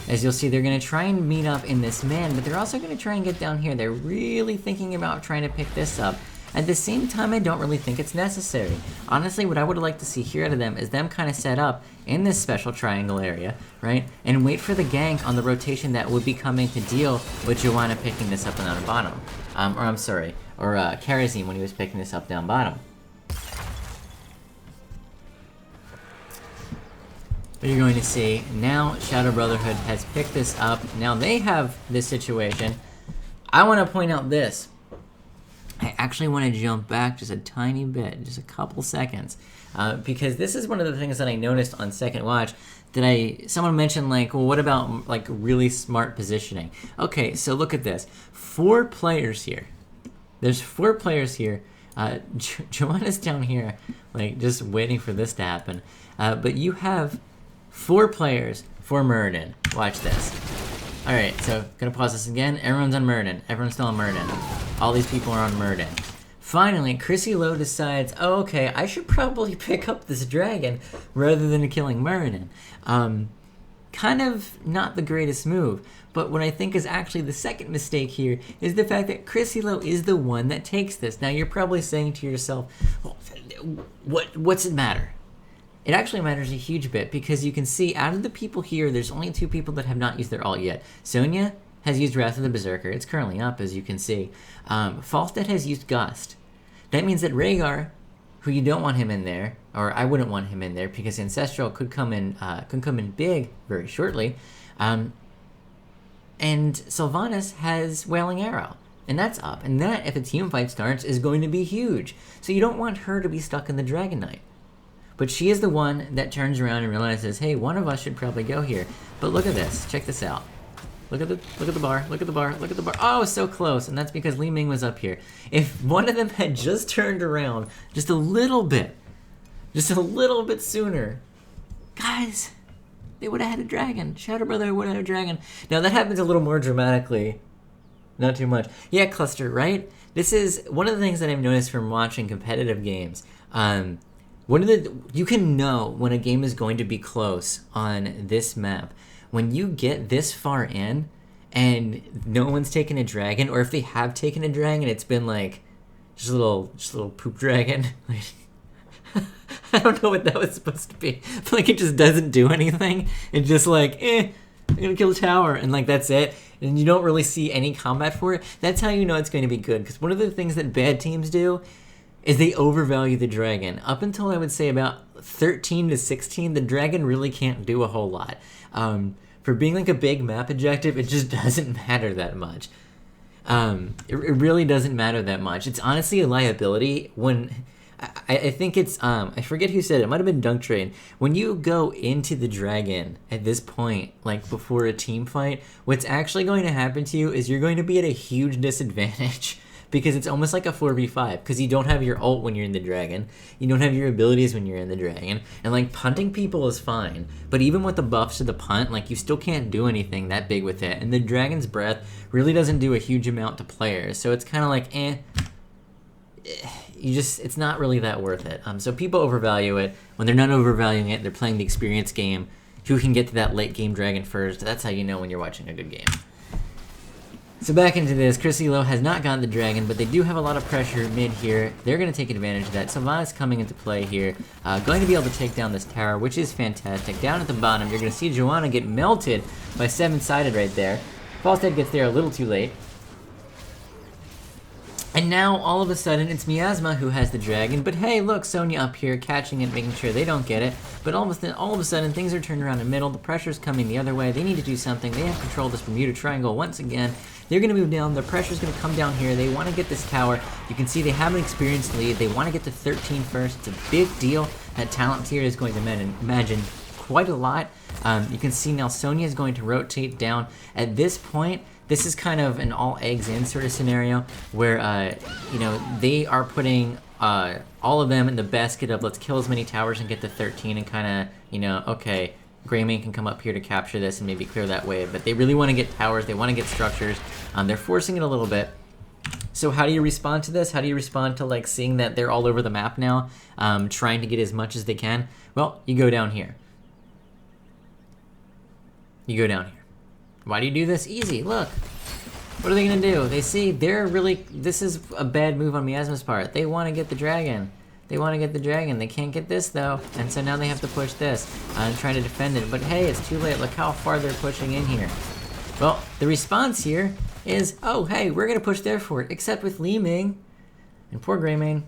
as you'll see, they're going to try and meet up in this man, but they're also going to try and get down here. They're really thinking about trying to pick this up. At the same time, I don't really think it's necessary. Honestly, what I would like to see here out of them is them kind of set up in this special triangle area, right? And wait for the gank on the rotation that would be coming to deal with Joanna picking this up down bottom. Or Karazim when he was picking this up down bottom. But you're going to see, now Shadow Brotherhood has picked this up. Now they have this situation. I want to point out this. I actually want to jump back just a tiny bit, just a couple seconds. Because this is one of the things that I noticed on second watch. Someone mentioned, like, well, what about, like, really smart positioning? Okay, so look at this. 4 players here. There's 4 players here. Joanna's down here, like, just waiting for this to happen. But you have 4 players for Muradin. Watch this. Alright, so gonna pause this again. Everyone's on Muradin. Everyone's still on Muradin. All these people are on Muradin. Finally, Chrissy Lowe decides, oh, okay, I should probably pick up this dragon rather than killing Muradin. Kind of not the greatest move, but what I think is actually the second mistake here is the fact that Chrissy Lowe is the one that takes this. Now, you're probably saying to yourself, well, what's it matter? It actually matters a huge bit because you can see out of the people here, there's only 2 people that have not used their ult yet. Sonya has used Wrath of the Berserker. It's currently up, as you can see. Falstad has used Gust. That means that Rhaegar, who you don't want him in there, or I wouldn't want him in there, because Ancestral could come in big very shortly. And Sylvanas has Wailing Arrow, and that's up. And that, if a team fight starts, is going to be huge. So you don't want her to be stuck in the Dragon Knight. But she is the one that turns around and realizes, hey, one of us should probably go here. But look at this. Check this out. Look at the bar. Look at the bar. Look at the bar. Oh, so close. And that's because Li Ming was up here. If one of them had just turned around just a little bit sooner, guys, they would have had a dragon. Shadow Brother would have had a dragon. Now, that happens a little more dramatically. Not too much. Yeah, Cluster, right? This is one of the things that I've noticed from watching competitive games. You can know when a game is going to be close on this map when you get this far in and no one's taken a dragon, or if they have taken a dragon, it's been like just a little poop dragon. I don't know what that was supposed to be. But like it just doesn't do anything. It's just like, I'm gonna kill the tower, and like that's it. And you don't really see any combat for it. That's how you know it's going to be good. Because one of the things that bad teams do is they overvalue the dragon. Up until I would say about 13 to 16, the dragon really can't do a whole lot. For being like a big map objective, it just doesn't matter that much. It really doesn't matter that much. It's honestly a liability when... I think it's... I forget who said it. It might have been Dunk Train. When you go into the dragon at this point, like before a team fight, what's actually going to happen to you is you're going to be at a huge disadvantage. Because it's almost like a 4v5, because you don't have your ult when you're in the dragon, you don't have your abilities when you're in the dragon, and like punting people is fine, but even with the buffs to the punt, like you still can't do anything that big with it, and the Dragon's Breath really doesn't do a huge amount to players, so it's kind of like, it's not really that worth it. So people overvalue it. When they're not overvaluing it, they're playing the experience game. Who can get to that late game dragon first? That's how you know when you're watching a good game. So back into this, Chris Elo has not gotten the dragon, but they do have a lot of pressure mid here. They're going to take advantage of that. Sylvanas coming into play here, going to be able to take down this tower, which is fantastic. Down at the bottom, you're going to see Joanna get melted by 7-sided right there. Falstad gets there a little too late. And now, all of a sudden, it's Miasma who has the dragon. But hey, look, Sonya up here catching it, making sure they don't get it. But all of a sudden, things are turned around in the middle. The pressure's coming the other way. They need to do something. They have control of this Bermuda Triangle once again. They're going to move down. The pressure's going to come down here. They want to get this tower. You can see they have an experienced lead. They want to get to 13 first. It's a big deal. That talent tier is going to imagine quite a lot. You can see now Sonya is going to rotate down. At this point, this is kind of an all eggs in sort of scenario where, they are putting all of them in the basket of let's kill as many towers and get to 13 and kind of, okay, Greymane can come up here to capture this and maybe clear that wave. But they really want to get towers. They want to get structures. They're forcing it a little bit. So how do you respond to this? How do you respond to like seeing that they're all over the map now, trying to get as much as they can? Well, you go down here. You go down here. Why do you do this? Easy, look. What are they gonna do? They see this is a bad move on Miasma's part. They want to get the dragon. They want to get the dragon. They can't get this though, and so now they have to push this and try to defend it. But hey, it's too late. Look how far they're pushing in here. Well, the response here is, oh hey, we're gonna push there for it. Except with Li Ming and poor Greymane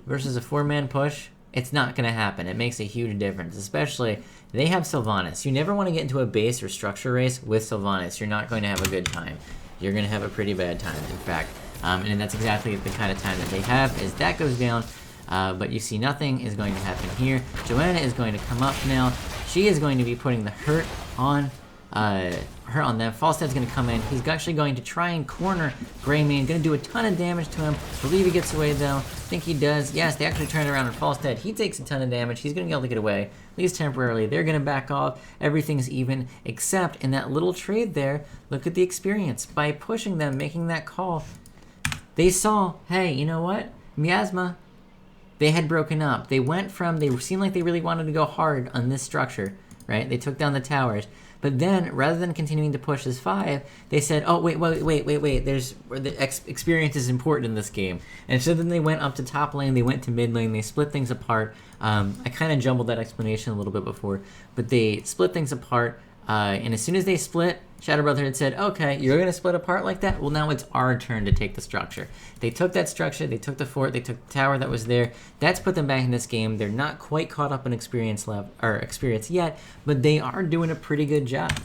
versus a 4-man push, it's not gonna happen. It makes a huge difference, especially they have Sylvanas. You never want to get into a base or structure race with Sylvanas. You're not going to have a good time. You're going to have a pretty bad time, in fact. And that's exactly the kind of time that they have, as that goes down. But you see nothing is going to happen here. Joanna is going to come up now. She is going to be putting the hurt on them. Falstad's going to come in. He's actually going to try and corner Greymane. Going to do a ton of damage to him. Believe he gets away, though. Think he does. Yes, they actually turn around on Falstad. He takes a ton of damage. He's going to be able to get away, at least temporarily. They're going to back off. Everything's even, except in that little trade there, look at the experience. By pushing them, making that call, they saw, hey, you know what? Miasma, they had broken up. They seemed like they really wanted to go hard on this structure, right? They took down the towers. But then, rather than continuing to push as 5, they said, oh, wait, experience is important in this game. And so then they went up to top lane, they went to mid lane, they split things apart. I kind of jumbled that explanation a little bit before, but they split things apart, And as soon as they split, Shadow Brotherhood said, okay, you're going to split apart like that? Well, now it's our turn to take the structure. They took that structure, they took the fort, they took the tower that was there. That's put them back in this game. They're not quite caught up in experience yet, but they are doing a pretty good job.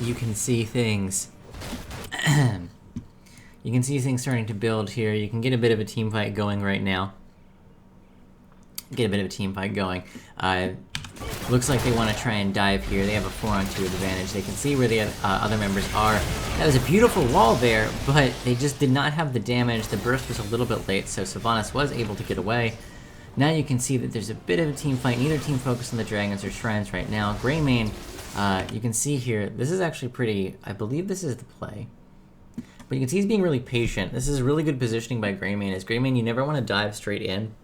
You can see things. You can see things starting to build here. You can get a bit of a team fight going right now. Looks like they want to try and dive here. They have a 4-on-2 advantage. They can see where the other members are. That was a beautiful wall there, but they just did not have the damage. The burst was a little bit late, so Sylvanas was able to get away. Now you can see that there's a bit of a team fight. Neither team focused on the dragons or shrines right now. Greymane, you can see here, this is actually pretty... I believe this is the play. But you can see he's being really patient. This is really good positioning by Greymane. As Greymane, you never want to dive straight in.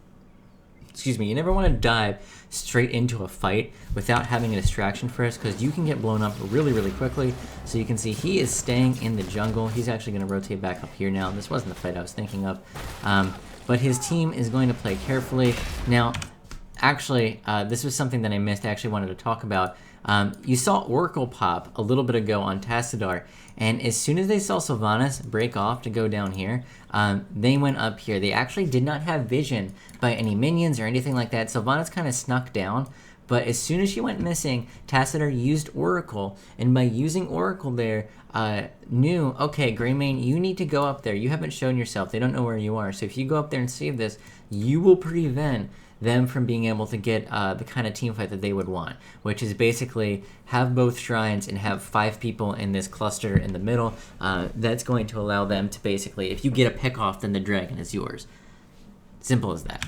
Excuse me, you never want to dive straight into a fight without having a distraction first, because you can get blown up really, really quickly. So you can see he is staying in the jungle. He's actually going to rotate back up here now. This wasn't the fight I was thinking of. But his team is going to play carefully. Now, actually, this was something that I missed. I actually wanted to talk about. You saw Oracle pop a little bit ago on Tassadar, and as soon as they saw Sylvanas break off to go down here, they went up here. They actually did not have vision by any minions or anything like that. Sylvanas kind of snuck down, but as soon as she went missing, Tassadar used Oracle, and by using Oracle there, knew, okay, Greymane, you need to go up there. You haven't shown yourself. They don't know where you are. So if you go up there and save this, you will prevent them from being able to get the kind of team fight that they would want, which is basically have both shrines and have 5 people in this cluster in the middle. That's going to allow them to basically, if you get a pick off, then the dragon is yours. Simple as that.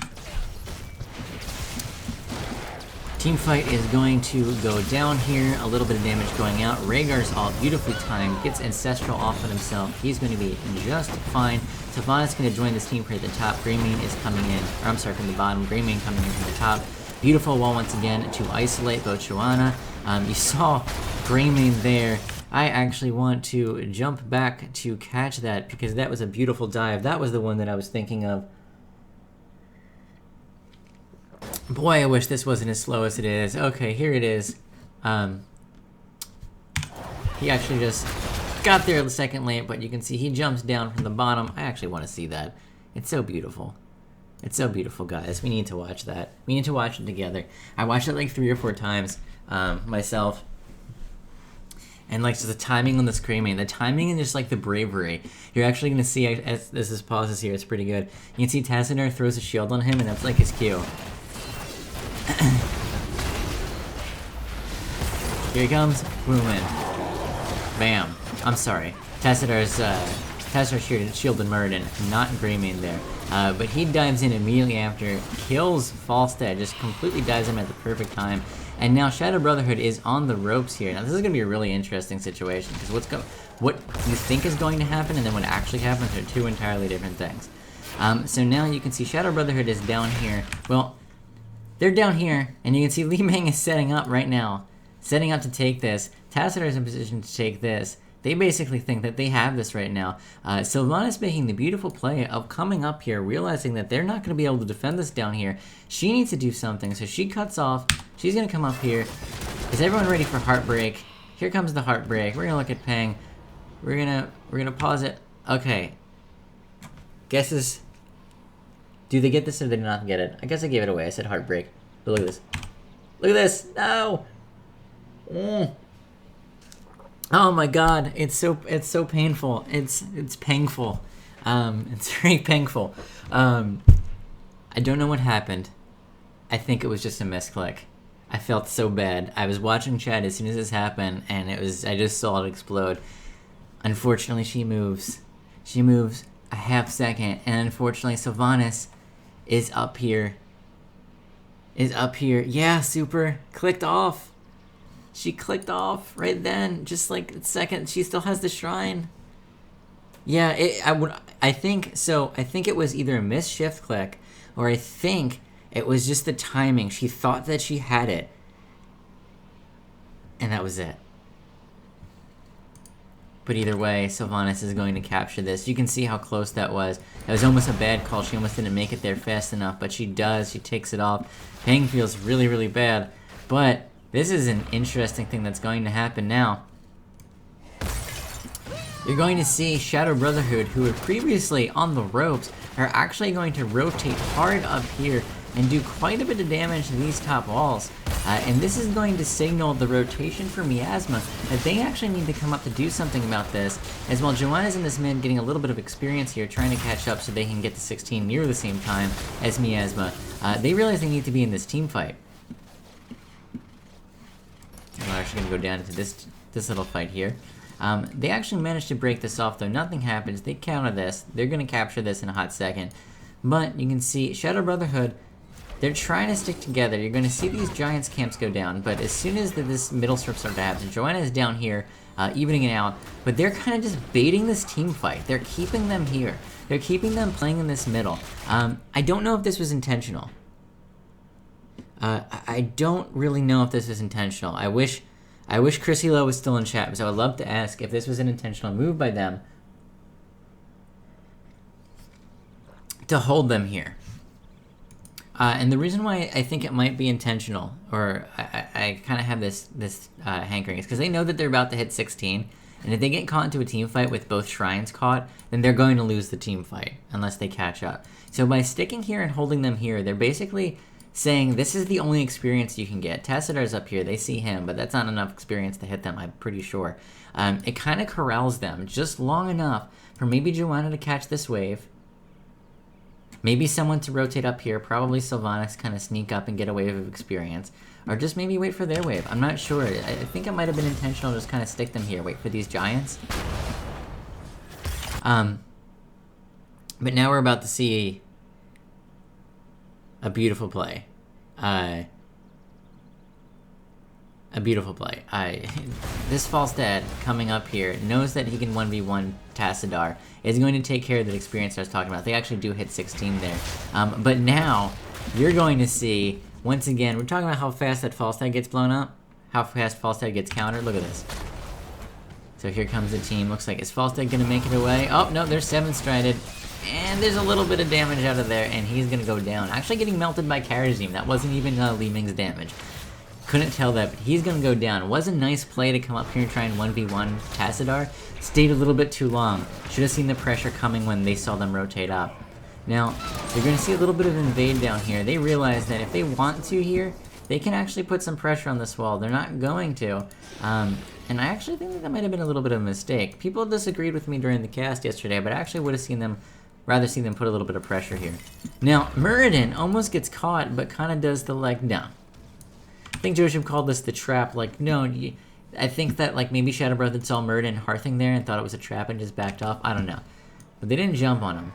Team fight is going to go down here. A little bit of damage going out. Rhaegar's all beautifully timed. Gets Ancestral off on himself. He's going to be just fine. Sylvanas going to join this team here at the top. Greymane is coming in. Or I'm sorry, from the bottom. Greymane coming in from the top. Beautiful wall once again to isolate Bochuana. You saw Greymane there. I actually want to jump back to catch that because that was a beautiful dive. That was the one that I was thinking of. Boy, I wish this wasn't as slow as it is. Okay, here it is. He actually just got there a second late, but you can see he jumps down from the bottom. I actually want to see that. It's so beautiful. It's so beautiful, guys. We need to watch that. We need to watch it together. I watched it like 3 or 4 times myself. And like just the timing on the Greymane, the timing and just like the bravery. You're actually going to see, as this pauses here, it's pretty good. You can see Tassadar throws a shield on him, and that's like his cue. Here he comes, boom in. Bam. I'm sorry. Tassadar's shielded Muradin, not Greymane there. But he dives in immediately after, kills Falstad, just completely dives him at the perfect time. And now Shadow Brotherhood is on the ropes here. Now this is going to be a really interesting situation, because what you think is going to happen and then what actually happens are 2 entirely different things. So now you can see Shadow Brotherhood is down here. Well, they're down here, and you can see Li Meng is setting up right now. Setting up to take this. Tassadar is in position to take this. They basically think that they have this right now. Sylvanas making the beautiful play of coming up here, realizing that they're not going to be able to defend this down here. She needs to do something, so she cuts off. She's going to come up here. Is everyone ready for Heartbreak? Here comes the Heartbreak. We're going to look at Pang. We're gonna pause it. Okay. Guesses. Do they get this or do they not get it? I guess I gave it away. I said Heartbreak. But look at this. Look at this. No. Oh my god. It's so painful. It's painful. It's very painful. I don't know what happened. I think it was just a misclick. I felt so bad. I was watching chat as soon as this happened, and I just saw it explode. Unfortunately, she moves. She moves a half second, and unfortunately, Sylvanas is up here. Yeah, super. Clicked off. She clicked off right then, just like a second. She still has the shrine. Yeah, I think it was either a missed shift click, or I think it was just the timing. She thought that she had it, and that was it. But either way, Sylvanas is going to capture this. You can see how close that was. That was almost a bad call. She almost didn't make it there fast enough, but she does. She takes it off. Pang feels really, really bad. But this is an interesting thing that's going to happen now. You're going to see Shadow Brotherhood, who were previously on the ropes, are actually going to rotate hard up here and do quite a bit of damage to these top walls. And this is going to signal the rotation for Miasma that they actually need to come up to do something about this, as while Joanna's in this mid getting a little bit of experience here, trying to catch up so they can get to 16 near the same time as Miasma. They realize they need to be in this team fight. We're actually going to go down into this little fight here. They actually managed to break this off though. Nothing happens. They counter this. They're going to capture this in a hot second. But you can see Shadow Brotherhood, they're trying to stick together. You're going to see these Giants camps go down, but as soon as this middle strip starts to happen, Joanna is down here, evening it out, but they're kind of just baiting this team fight. They're keeping them here. They're keeping them playing in this middle. I don't know if this was intentional. I don't really know if this was intentional. I wish Chrissy Lowe was still in chat, because I would love to ask if this was an intentional move by them to hold them here. And the reason why I think it might be intentional, or I kind of have this hankering, is because they know that they're about to hit 16, and if they get caught into a team fight with both shrines caught, then they're going to lose the team fight, unless they catch up. So by sticking here and holding them here, they're basically saying this is the only experience you can get. Tassidar's up here, they see him, but that's not enough experience to hit them, I'm pretty sure. It kind of corrals them just long enough for maybe Joanna to catch this wave, maybe someone to rotate up here, probably Sylvanas kind of sneak up and get a wave of experience, or just maybe wait for their wave. I'm not sure. I think it might have been intentional to just kind of stick them here, wait for these Giants. But now we're about to see a beautiful play. This false dad coming up here knows that he can 1v1 Tassadar, is going to take care of that experience I was talking about. They actually do hit 16 there. But now, you're going to see, once again, we're talking about how fast that false dad gets blown up, how fast false dad gets countered. Look at this. So here comes the team. Looks like, is false dad going to make it away? Oh, no, they're 7-strided. And there's a little bit of damage out of there, and he's going to go down. Actually getting melted by Karazim. That wasn't even Li Ming's damage. Couldn't tell that, but he's going to go down. It was a nice play to come up here and try and 1v1 Tassadar. Stayed a little bit too long. Should have seen the pressure coming when they saw them rotate up. Now, you're going to see a little bit of invade down here. They realize that if they want to here, they can actually put some pressure on this wall. They're not going to. And I actually think that might have been a little bit of a mistake. People disagreed with me during the cast yesterday, but I actually would have rather seen them put a little bit of pressure here. Now, Muradin almost gets caught, but kind of does the, like, no. I think Josheb called this the trap, like, no, I think that, like, maybe Shadow Brother saw Muradin hearthing there and thought it was a trap and just backed off. I don't know. But they didn't jump on him.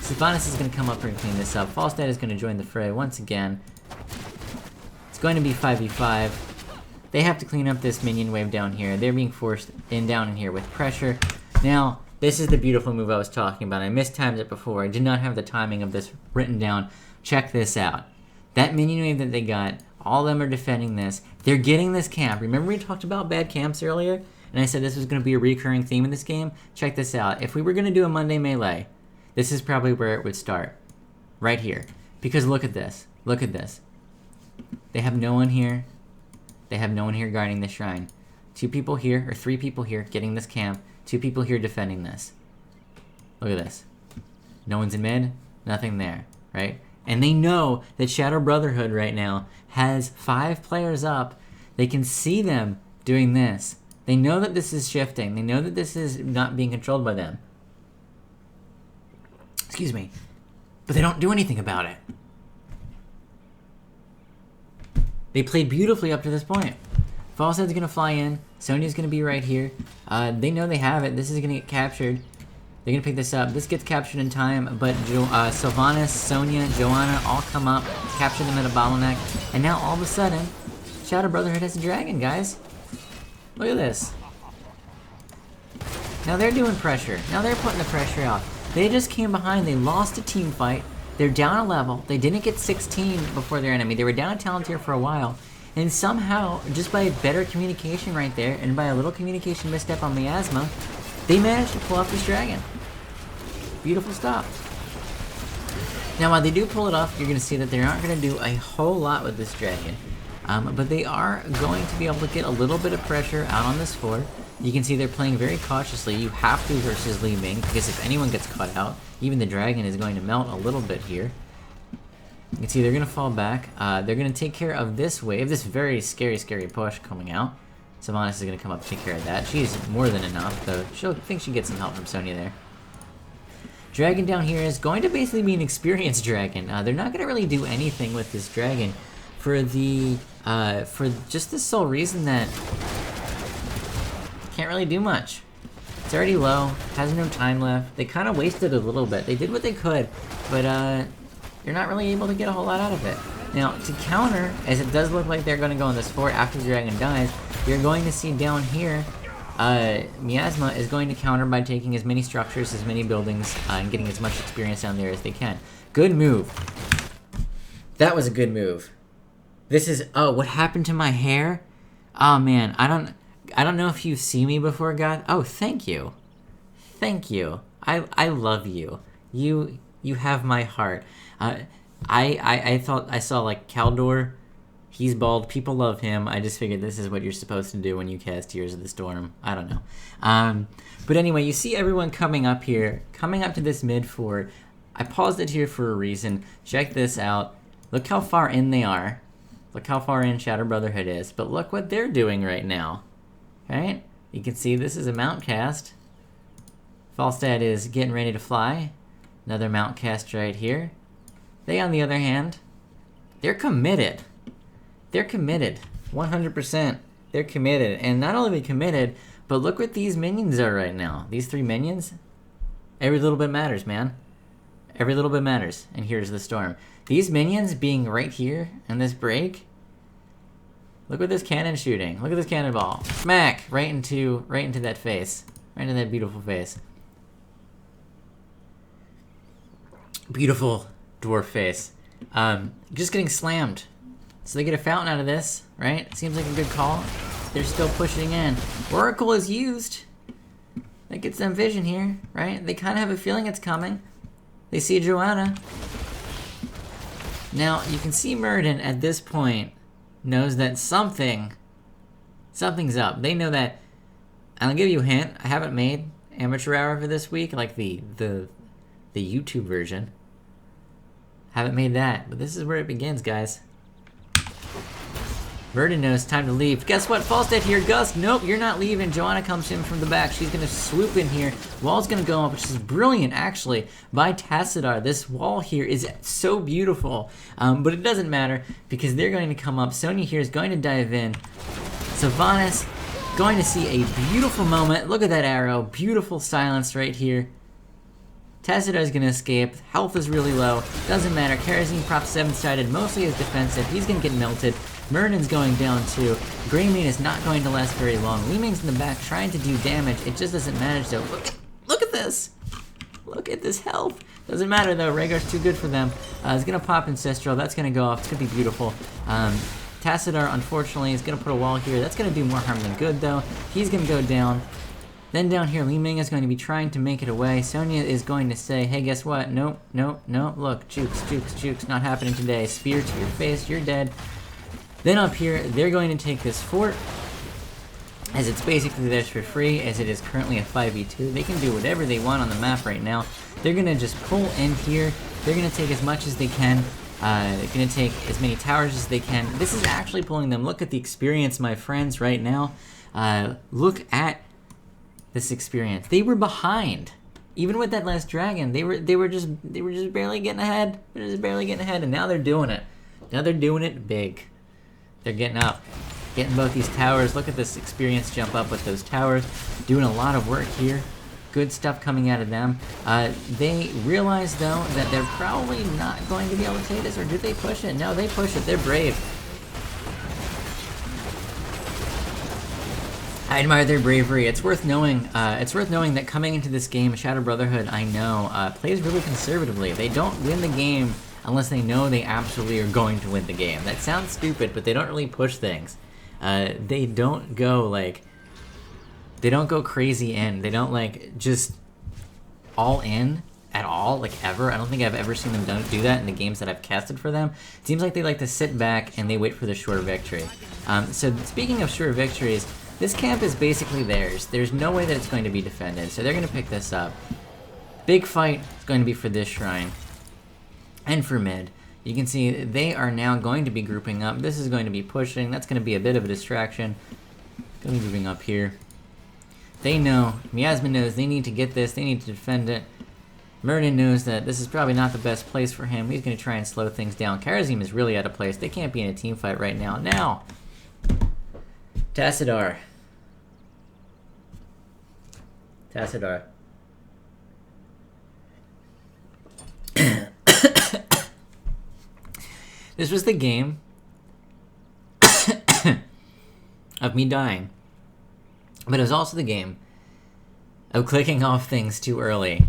Sylvanas is going to come up here and clean this up. False Dad is going to join the fray once again. It's going to be 5v5. They have to clean up this minion wave down here. They're being forced down in here with pressure. Now, this is the beautiful move I was talking about. I mistimed it before. I did not have the timing of this written down. Check this out. That minion wave that they got, all of them are defending this. They're getting this camp. Remember we talked about bad camps earlier? And I said this was going to be a recurring theme in this game? Check this out. If we were going to do a Monday Melee, this is probably where it would start. Right here. Because look at this. Look at this. They have no one here. They have no one here guarding the shrine. 2 people here, or 3 people here, getting this camp. 2 people here defending this. Look at this. No one's in mid, nothing there, right? And they know that Shadow Brotherhood right now has 5 players up. They can see them doing this. They know that this is shifting. They know that this is not being controlled by them. Excuse me. But they don't do anything about it. They played beautifully up to this point. Falsehead's going to fly in. Sonya's going to be right here. They know they have it. This is going to get captured. They're going to pick this up. This gets captured in time, but Sylvanas, Sonya, Joanna all come up, capture them at a bottleneck, and now all of a sudden, Shadow Brotherhood has a dragon, guys. Look at this. Now they're doing pressure. Now they're putting the pressure out. They just came behind. They lost a team fight. They're down a level. They didn't get 16 before their enemy. They were down a talent tier for a while. And somehow, just by better communication right there, and by a little communication misstep on Miasma, they managed to pull off this dragon. Beautiful stuff. Now, while they do pull it off, you're going to see that they aren't going to do a whole lot with this dragon. But they are going to be able to get a little bit of pressure out on this fort. You can see they're playing very cautiously. You have to versus Li Ming, because if anyone gets caught out, even the dragon is going to melt a little bit here. You can see they're going to fall back. They're going to take care of this wave, this very scary push coming out. Sylvanas is going to come up and take care of that. She's more than enough, though. She'll think she gets some help from Sonya there. Dragon down here is going to basically be an experienced dragon. They're not going to really do anything with this dragon for just the sole reason that can't really do much. It's already low, has no time left. They kind of wasted a little bit. They did what they could, but you're not really able to get a whole lot out of it. Now, to counter, as it does look like they're going to go on this fort after the dragon dies, you're going to see down here, Miasma is going to counter by taking as many structures, as many buildings, and getting as much experience down there as they can. Good move. That was a good move. This is, oh, what happened to my hair? Oh man, I don't know if you've seen me before, God. Oh, thank you. Thank you. I love you. You have my heart. I thought I saw like Kaldor. He's bald. People love him. I just figured this is what you're supposed to do when you cast Tears of the Storm. I don't know. But anyway, you see everyone coming up here, coming up to this mid fort. I paused it here for a reason. Check this out. Look how far in they are. Look how far in Shadow Brotherhood is. But look what they're doing right now. Right? You can see this is a mount cast. Falstad is getting ready to fly. Another mount cast right here. They, on the other hand, they're committed. They're committed. 100%. They're committed. And not only are they committed, but look what these minions are right now. These 3 minions. Every little bit matters, man. Every little bit matters. And here's the storm. These minions being right here in this break. Look at this cannon shooting. Look at this cannonball. Smack! Right into that face. Right into that beautiful face. Beautiful dwarf face. Just getting slammed. So they get a fountain out of this, right? Seems like a good call. They're still pushing in. Oracle is used. That gets them vision here, right? They kind of have a feeling it's coming. They see Joanna. Now, you can see Murden at this point knows that something's up. They know that. I'll give you a hint. I haven't made Amateur Hour for this week, like the YouTube version. Haven't made that, but this is where it begins, guys. Murden knows time to leave. Guess what? Falstad here. Gus, nope, you're not leaving. Joanna comes in from the back. She's going to swoop in here. Wall's going to go up, which is brilliant, actually, by Tassadar. This wall here is so beautiful, but it doesn't matter because they're going to come up. Sonya here is going to dive in. Sylvanas going to see a beautiful moment. Look at that arrow. Beautiful silence right here. Tassadar is going to escape. Health is really low. Doesn't matter. Kerosene prop 7-sided. Mostly is defensive. He's going to get melted. Murden's going down too. Greymane is not going to last very long. Li Ming's in the back trying to do damage. It just doesn't manage though. Look at this. Look at this health. Doesn't matter though. Rhaegar's too good for them. It's going to pop Ancestral. That's going to go off. It's going to be beautiful. Tassadar, unfortunately, is going to put a wall here. That's going to do more harm than good though. He's going to go down. Then down here, Li Ming is going to be trying to make it away. Sonya is going to say, hey, guess what? Nope, nope, nope. Look, jukes. Not happening today. Spear to your face. You're dead. Then up here, they're going to take this fort, as it's basically theirs for free, as it is currently a 5v2. They can do whatever they want on the map right now. They're going to just pull in here. They're going to take as much as they can. They're going to take as many towers as they can. This is actually pulling them. Look at the experience, my friends, right now. Look at this experience. They were behind. Even with that last dragon, they were just barely getting ahead. They're just barely getting ahead, and now they're doing it. Now they're doing it big. They're getting up, getting both these towers. Look at this experience jump up with those towers. Doing a lot of work here. Good stuff coming out of them. They realize, though, that they're probably not going to be able to take this, or did they push it? No, they push it. They're brave. I admire their bravery. It's worth knowing. That coming into this game, Shadow Brotherhood, I know, plays really conservatively. They don't win the game unless they know they absolutely are going to win the game. That sounds stupid, but they don't really push things. They don't go crazy in. They don't like just all in at all, like ever. I don't think I've ever seen them do that in the games that I've casted for them. It seems like they like to sit back and they wait for the sure victory. So speaking of sure victories, this camp is basically theirs. There's no way that it's going to be defended, so they're going to pick this up. Big fight is going to be for this shrine and for mid. You can see they are now going to be grouping up. This is going to be pushing. That's going to be a bit of a distraction. Going to be moving up here. They know, Miasma knows they need to get this. They need to defend it. Murden knows that this is probably not the best place for him. He's going to try and slow things down. Karazim is really out of place. They can't be in a team fight right now. Now, Tassadar. This was the game of me dying. But it was also the game of clicking off things too early.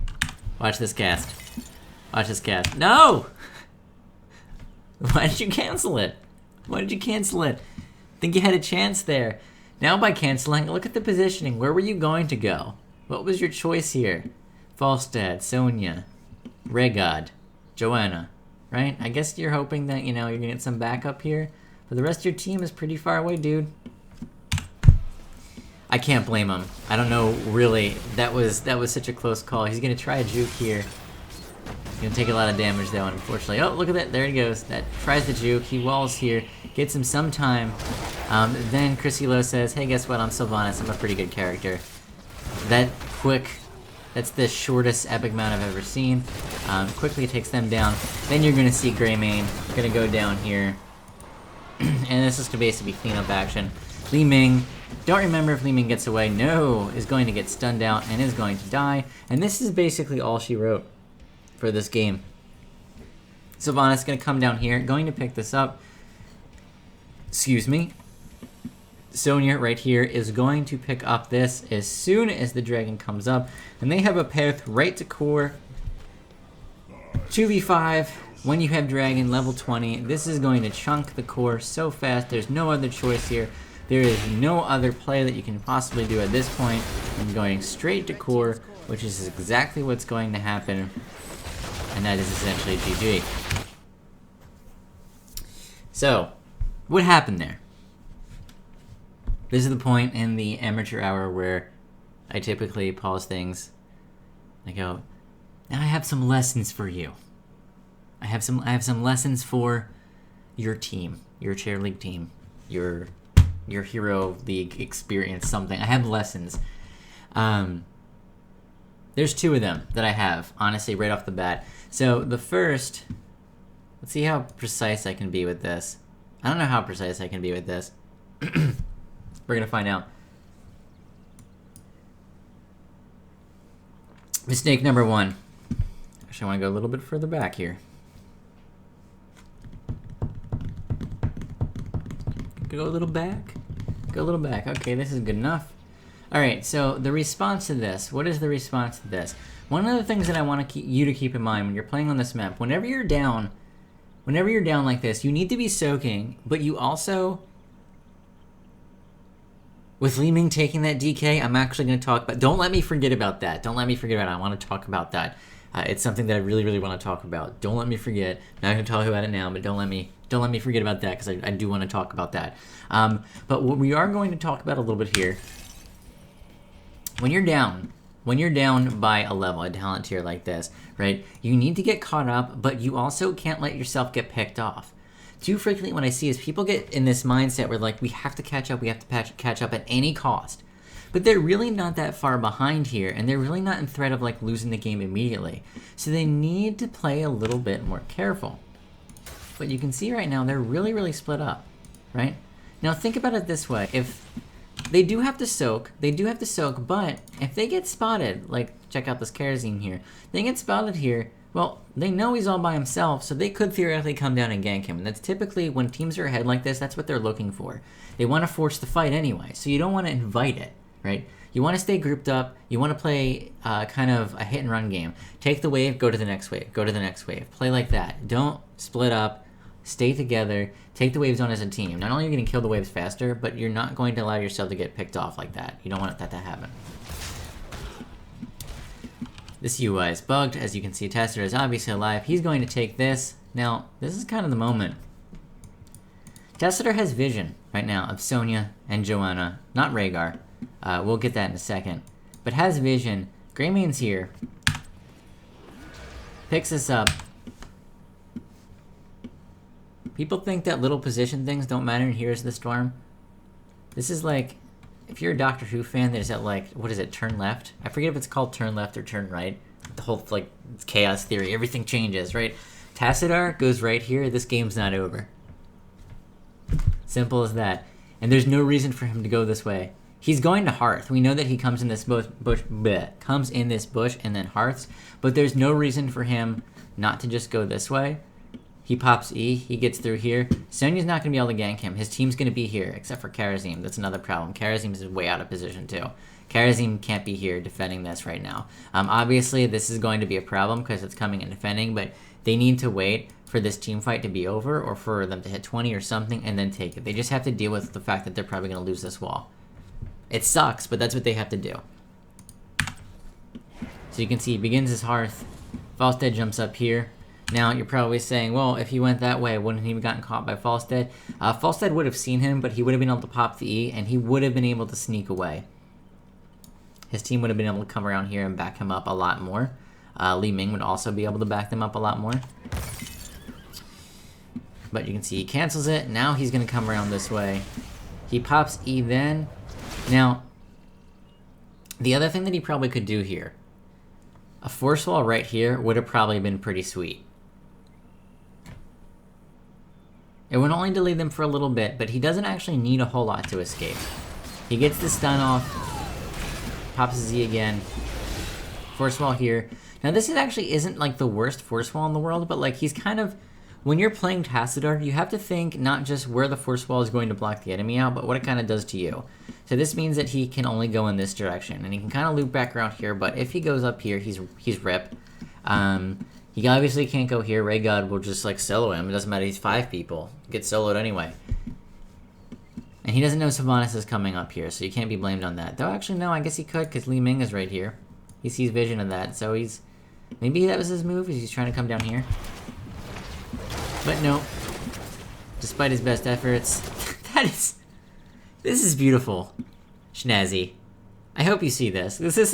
Watch this cast. Watch this cast. No! Why did you cancel it? Why did you cancel it? Think you had a chance there. Now by canceling, look at the positioning. Where were you going to go? What was your choice here? Falstad, Sonya, Regod, Joanna, right? I guess you're hoping that, you know, you're gonna get some backup here. But the rest of your team is pretty far away, dude. I can't blame him. I don't know, really. That was such a close call. He's gonna try a juke here. He's gonna take a lot of damage though, unfortunately. Oh, look at that. There he goes. That tries the juke. He walls here. Gets him some time. Then Chrysilo says, hey, guess what? I'm Sylvanas. I'm a pretty good character. That quick. That's the shortest epic mount I've ever seen. Quickly takes them down. Then you're gonna see Greymane. Gonna go down here. And this is gonna basically clean up action. Li Ming. Don't remember if Li Ming gets away. No, is going to get stunned out and is going to die. And this is basically all she wrote for this game. Sylvanas going to come down here, going to pick this up. Excuse me. Sonya right here is going to pick up this as soon as the dragon comes up. And they have a path right to core. 2v5. When you have dragon level 20, this is going to chunk the core so fast. There's no other choice here. There is no other play that you can possibly do at this point. I'm going straight to core, which is exactly what's going to happen. And that is essentially GG. So, what happened there? This is the point in the amateur hour where I typically pause things. I go, now I have some lessons for you. I have some lessons for your team, your chair league team, your hero league experience, something. I have lessons. There's two of them that I have, honestly, right off the bat. So the first, let's see how precise I can be with this. I don't know how precise I can be with this. We're gonna find out. Mistake number one. Actually, I want to go a little bit further back here. Go a little back. Go a little back. Okay, this is good enough. Alright, so the response to this. What is the response to this? One of the things that I want you to keep in mind when you're playing on this map, whenever you're down like this, you need to be soaking, but you also... With Li Ming taking that DK, I'm actually going to talk about... Don't let me forget about that. Don't let me forget about it. I want to talk about that. It's something that I really, really want to talk about. Don't let me forget. I'm not going to talk about it now, but don't let me forget about that, because I do want to talk about that. But what we are going to talk about a little bit here, when you're down by a level, a talent tier like this, right, you need to get caught up, but you also can't let yourself get picked off. Too frequently what I see is people get in this mindset where, like, we have to catch up, catch up at any cost. But they're really not that far behind here, and they're really not in threat of, like, losing the game immediately. So they need to play a little bit more careful. But you can see right now they're really, really split up, right? Now think about it this way. If they do have to soak, but if they get spotted, like, check out this Karazim here, they get spotted here, well, they know he's all by himself, so they could theoretically come down and gank him. And that's typically, when teams are ahead like this, that's what they're looking for. They want to force the fight anyway, so you don't want to invite it. right? You want to stay grouped up. You want to play kind of a hit and run game. Take the wave, go to the next wave, go to the next wave. Play like that. Don't split up. Stay together. Take the waves on as a team. Not only are you going to kill the waves faster, but you're not going to allow yourself to get picked off like that. You don't want that to happen. This UI is bugged. As you can see, Tester is obviously alive. He's going to take this. Now, this is kind of the moment. Tester has vision right now of Sonya and Joanna, not Rhaegar. We'll get that in a second. But has vision. Greymane's here. Picks us up. People think that little position things don't matter in Heroes of the Storm. This is like, if you're a Doctor Who fan, there's that like, what is it, turn left? I forget if it's called turn left or turn right. The whole, like, chaos theory, everything changes, right? Tassadar goes right here, this game's not over. Simple as that. And there's no reason for him to go this way. He's going to Hearth. We know that he comes in this bush and then Hearths, but there's no reason for him not to just go this way. He pops E, he gets through here. Sonya's not going to be able to gank him. His team's going to be here, except for Karazim. That's another problem. Karazim is way out of position too. Karazim can't be here defending this right now. Obviously, this is going to be a problem because it's coming and defending, but they need to wait for this team fight to be over or for them to hit 20 or something and then take it. They just have to deal with the fact that they're probably going to lose this wall. It sucks, but that's what they have to do. So you can see he begins his Hearth. Falstead jumps up here. Now, you're probably saying, well, if he went that way, wouldn't he have gotten caught by Falstead? Falstead would have seen him, but he would have been able to pop the E, and he would have been able to sneak away. His team would have been able to come around here and back him up a lot more. Li Ming would also be able to back them up a lot more. But you can see he cancels it. Now he's going to come around this way. He pops E then. Now, the other thing that he probably could do here, a force wall right here would have probably been pretty sweet. It would only delay them for a little bit, but he doesn't actually need a whole lot to escape. He gets the stun off, pops a Z again, force wall here. Now this actually isn't like the worst force wall in the world, but like he's kind of, when you're playing Tassadar, you have to think not just where the force wall is going to block the enemy out, but what it kind of does to you. So this means that he can only go in this direction, and he can kind of loop back around here, but if he goes up here, he's rip. He obviously can't go here. Ray God will just like solo him. It doesn't matter, he's 5 people. Gets soloed anyway. And he doesn't know Sylvanas is coming up here, so you can't be blamed on that. Though actually no, I guess he could, because Li Ming is right here. He sees vision of that, so he's, maybe that was his move, he's trying to come down here. But no, despite his best efforts, this is beautiful, Schnazzy. I hope you see this. This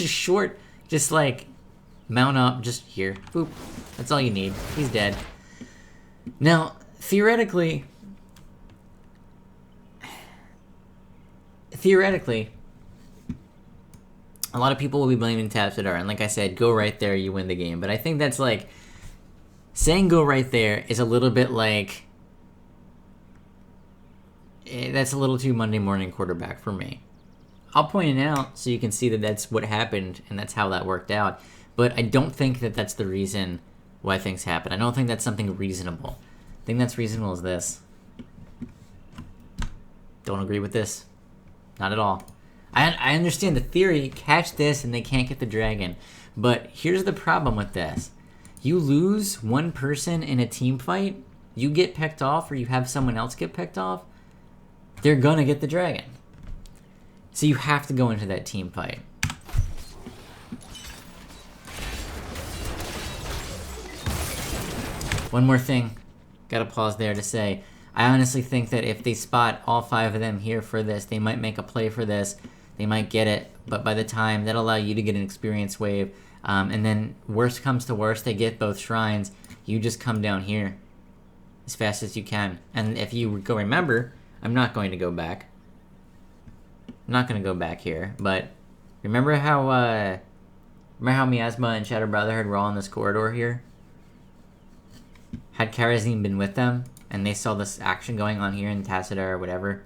is short, just like mount up, just here, boop. That's all you need. He's dead. Now, theoretically, a lot of people will be blaming Tassadar, and like I said, go right there, you win the game. But I think that's like, saying go right there is a little bit like, that's a little too Monday morning quarterback for me. I'll point it out so you can see that that's what happened and that's how that worked out. But I don't think that that's the reason why things happen. I don't think that's something reasonable. The thing that's reasonable is this. Don't agree with this. Not at all. I understand the theory, catch this and they can't get the dragon. But here's the problem with this. You lose one person in a team fight, you get picked off or you have someone else get picked off, they're gonna get the dragon. So you have to go into that team fight. One more thing, gotta pause there to say, I honestly think that if they spot all 5 of them here for this, they might make a play for this, they might get it, but by the time, that'll allow you to get an experience wave, and then worst comes to worst, they get both shrines, you just come down here as fast as you can. And if you go, remember, I'm not going to go back. I'm not going to go back here, but remember how Miasma and Shadow Brotherhood were all in this corridor here? Had Karazim been with them, and they saw this action going on here in Tassadar or whatever,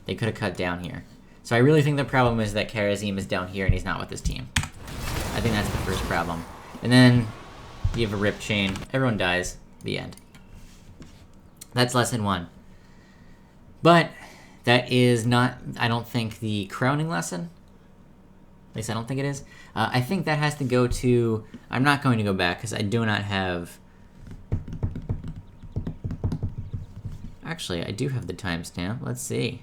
they could have cut down here. So I really think the problem is that Karazim is down here and he's not with his team. I think that's the first problem. And then you have a rip chain, everyone dies, the end. That's lesson 1. But That is not, I don't think, the crowning lesson. At least I don't think it is. I think that has to go to... I'm not going to go back because I do not have... Actually, I do have the timestamp. Let's see.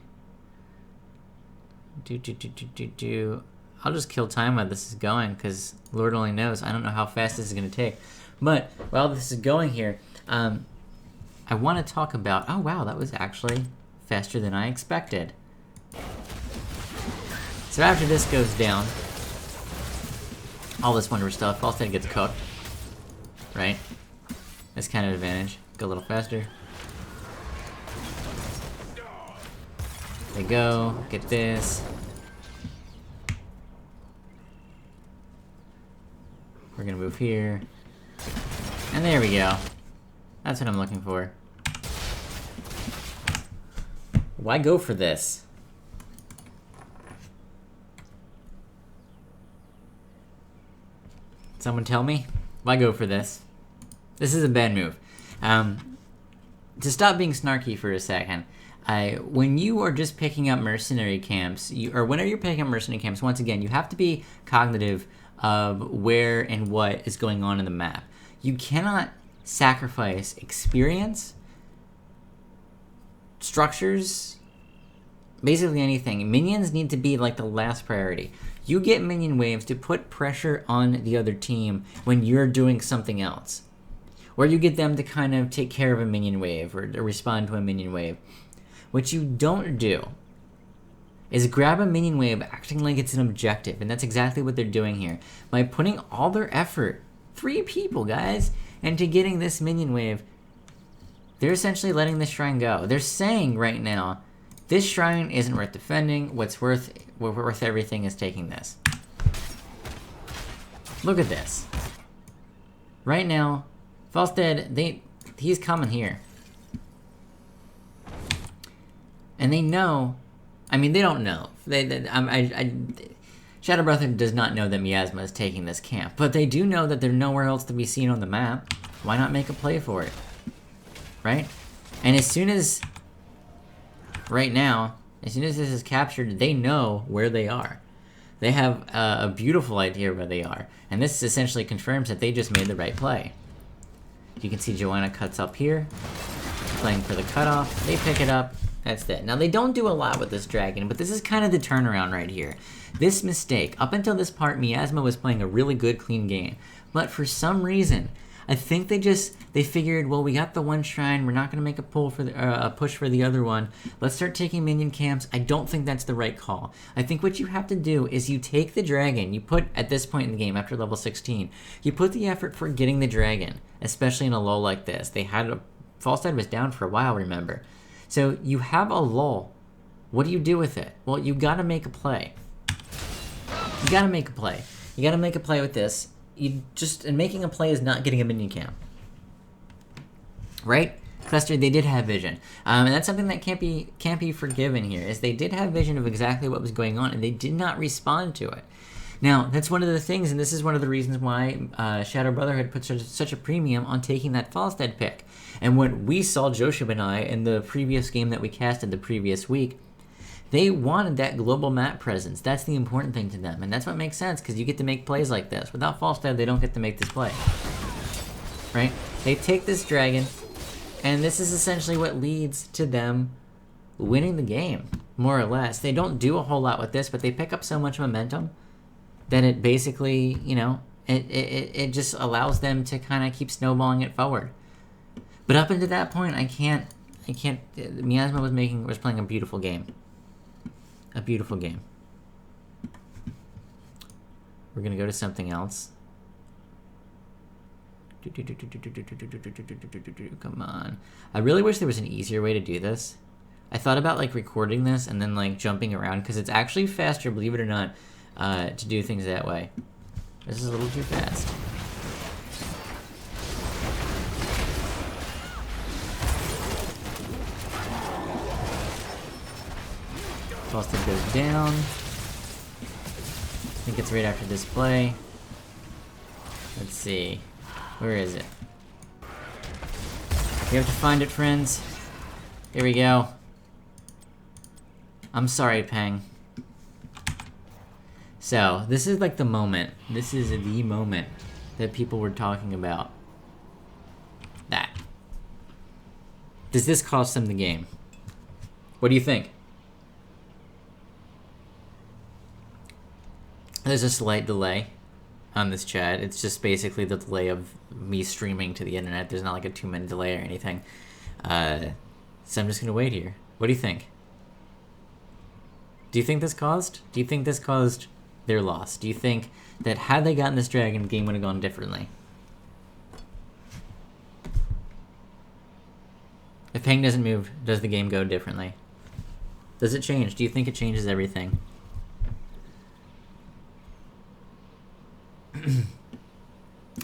I'll just kill time while this is going because Lord only knows. I don't know how fast this is going to take. But while this is going here, I want to talk about... Oh, wow, that was actually faster than I expected. So after this goes down, all this wonderful stuff, Falstead gets cooked. Right? That's kind of an advantage. Go a little faster. There you go. Get this. We're gonna move here. And there we go. That's what I'm looking for. Why go for this? Someone tell me? Why go for this? This is a bad move. To stop being snarky for a second, when you are just picking up mercenary camps, or whenever you're picking up mercenary camps, once again, you have to be cognitive of where and what is going on in the map. You cannot sacrifice experience, structures, basically anything. Minions need to be like the last priority. You get minion waves to put pressure on the other team when you're doing something else. Or you get them to kind of take care of a minion wave or respond to a minion wave. What you don't do is grab a minion wave acting like it's an objective, and that's exactly what they're doing here. By putting all their effort, 3 people, guys, into getting this minion wave, they're essentially letting the shrine go. They're saying right now, this shrine isn't worth defending. What's worth everything is taking this. Look at this. Right now, Falstead, he's coming here. And they know, I mean, they don't know. Shadow Brotherhood does not know that Miasma is taking this camp, but they do know that they're nowhere else to be seen on the map. Why not make a play for it? Right? And as soon as, right now, as soon as this is captured, they know where they are. They have a beautiful idea where they are. And this essentially confirms that they just made the right play. You can see Joanna cuts up here, playing for the cutoff. They pick it up. That's it. Now, they don't do a lot with this dragon, but this is kind of the turnaround right here. This mistake, up until this part, Miasma was playing a really good, clean game. But for some reason, I think they figured, well, we got the one shrine, we're not going to make a push for the other one. Let's start taking minion camps. I don't think that's the right call. I think what you have to do is you take the dragon, you put, at this point in the game, after level 16, you put the effort for getting the dragon, especially in a lull like this. Falstead was down for a while, remember. So you have a lull. What do you do with it? Well, you gotta make a play. You gotta make a play. You gotta make a play with this. And making a play is not getting a minion camp. Right? Cluster, they did have vision. And that's something that can't be forgiven here, is they did have vision of exactly what was going on, and they did not respond to it. Now, that's one of the things, and this is one of the reasons why Shadow Brotherhood put such a premium on taking that Falstead pick. And when we saw Josheb and I in the previous game that we casted the previous week, they wanted that global map presence. That's the important thing to them, and that's what makes sense, because you get to make plays like this. Without Falstead, they don't get to make this play. Right? They take this dragon, and this is essentially what leads to them winning the game, more or less. They don't do a whole lot with this, but they pick up so much momentum that it basically, it just allows them to kind of keep snowballing it forward. But up until that point, I can't. Miasma was playing a beautiful game. A beautiful game. We're gonna go to something else. Come on. I really wish there was an easier way to do this. I thought about recording this and then jumping around, because it's actually faster, believe it or not, to do things that way. This is a little too fast. Falstead goes down. I think it's right after this play. Let's see. Where is it? We have to find it, friends. Here we go. I'm sorry, Peng. So, this is like the moment. This is the moment that people were talking about. That. Does this cost them the game? What do you think? There's a slight delay on this chat. It's just basically the delay of me streaming to the internet. There's not like a 2-minute delay or anything. So I'm just going to wait here. What do you think? Do you think this caused their loss? Do you think that had they gotten this dragon, the game would have gone differently? If Peng doesn't move, does the game go differently? Does it change? Do you think it changes everything?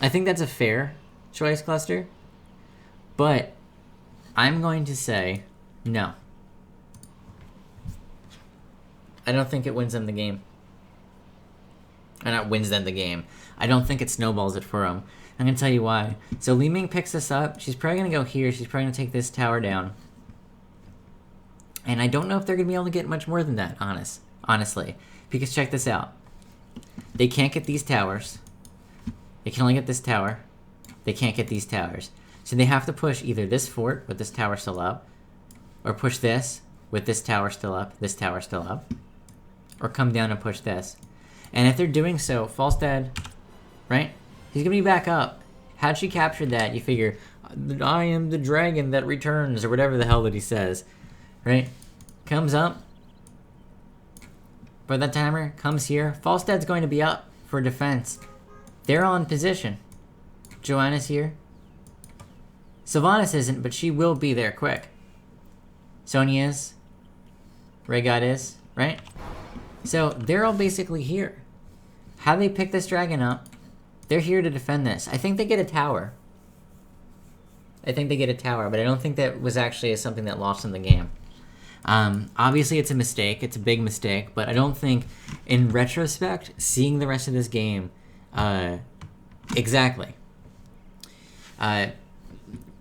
I think that's a fair choice, Cluster. But I'm going to say no. I don't think it wins them the game. Or not wins them the game. I don't think it snowballs it for them. I'm going to tell you why. So Li Ming picks this up. She's probably going to go here. She's probably going to take this tower down. And I don't know if they're going to be able to get much more than that, honestly. Because check this out. They can't get these towers. They can only get this tower. They can't get these towers. So they have to push either this fort with this tower still up, or push this with this tower still up, this tower still up, or come down and push this. And if they're doing so, Falstad, right? He's going to be back up. Had she captured that, you figure, I am the dragon that returns, or whatever the hell that he says, right? Comes up. For that timer, comes here. Falstad's going to be up for defense. They're on position. Joanna's here. Sylvanas isn't, but she will be there quick. Sonya is. Rhaegar is, right? So they're all basically here. How they pick this dragon up, they're here to defend this. I think they get a tower. But I don't think that was actually something that lost them the game. Obviously, it's a mistake. It's a big mistake. But I don't think, in retrospect, seeing the rest of this game, exactly.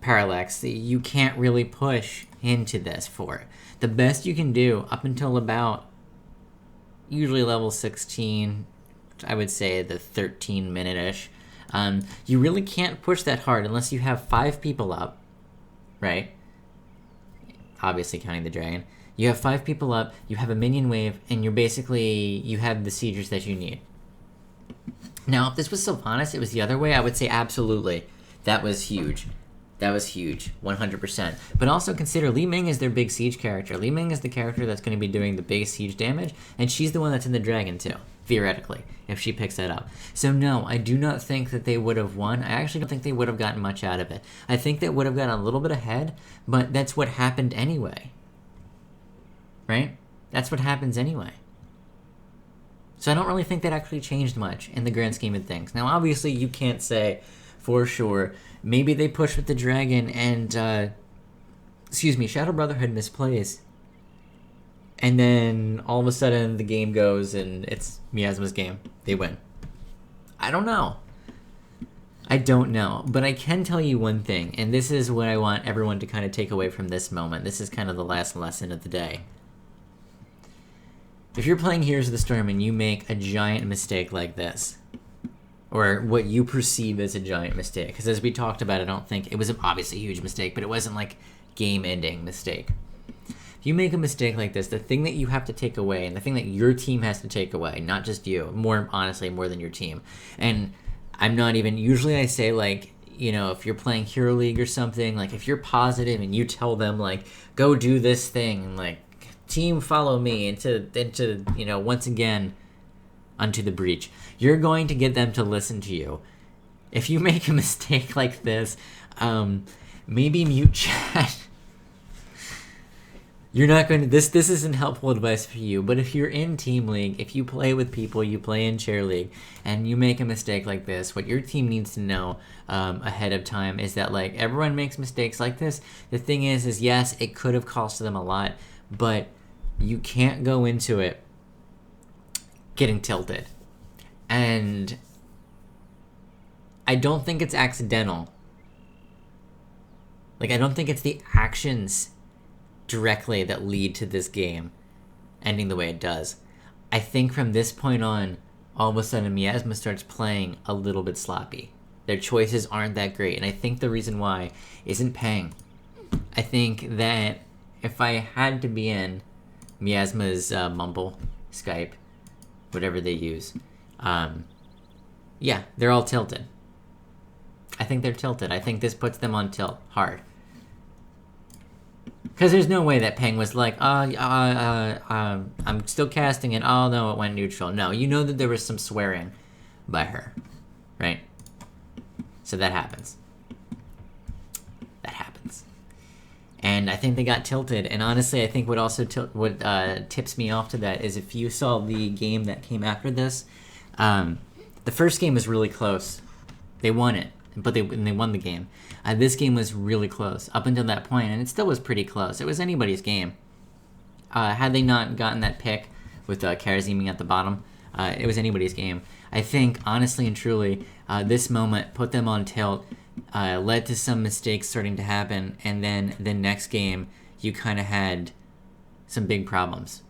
Parallax, you can't really push into this for it. The best you can do up until about usually level 16, I would say the 13-minute-ish, you really can't push that hard unless you have 5 people up, right? Obviously counting the dragon. You have 5 people up, you have a minion wave, and you have the siegers that you need. Now, if this was Sylvanas, it was the other way, I would say absolutely. That was huge. 100%. But also consider Li Ming is their big siege character. Li Ming is the character that's going to be doing the biggest siege damage, and she's the one that's in the dragon too, theoretically, if she picks that up. So no, I do not think that they would have won. I actually don't think they would have gotten much out of it. I think they would have gotten a little bit ahead, but that's what happened anyway. Right? That's what happens anyway. So I don't really think that actually changed much in the grand scheme of things. Now, obviously, you can't say for sure. Maybe they push with the dragon and, Shadow Brotherhood misplays. And then all of a sudden the game goes and it's Miasma's game. They win. I don't know. But I can tell you one thing, and this is what I want everyone to kind of take away from this moment. This is kind of the last lesson of the day. If you're playing Heroes of the Storm and you make a giant mistake like this, or what you perceive as a giant mistake, because as we talked about, I don't think it was obviously a huge mistake, but it wasn't like game-ending mistake. If you make a mistake like this, the thing that you have to take away, and the thing that your team has to take away, not just you, more than your team, and I'm not even, usually I say like, if you're playing Hero League or something, like if you're positive and you tell them like, go do this thing, and like, team follow me into once again, unto the breach. You're going to get them to listen to you. If you make a mistake like this, maybe mute chat. You're not going to... This isn't helpful advice for you, but if you're in Team League, if you play with people, you play in Chair League, and you make a mistake like this, what your team needs to know ahead of time is that, like, everyone makes mistakes like this. The thing is yes, it could have cost them a lot, but you can't go into it getting tilted. And I don't think it's accidental. Like, I don't think it's the actions directly that lead to this game ending the way it does. I think from this point on, all of a sudden Miasma starts playing a little bit sloppy. Their choices aren't that great, and I think the reason why isn't Peng. I think that if I had to be in Miasma's Mumble, Skype, whatever they use, yeah, they're all tilted. I think they're tilted. I think this puts them on tilt hard. Because there's no way that Peng was like, I'm still casting it. Oh, no, it went neutral. No, you know that there was some swearing by her, right? So that happens. That happens. And I think they got tilted. And honestly, I think what also tips me off to that is if you saw the game that came after this, the first game was really close. They won it, but they won the game. This game was really close up until that point, and it still was pretty close. It was anybody's game. Had they not gotten that pick with Karazimi at the bottom, it was anybody's game. I think, honestly and truly, this moment put them on tilt, led to some mistakes starting to happen, and then the next game, you kind of had some big problems.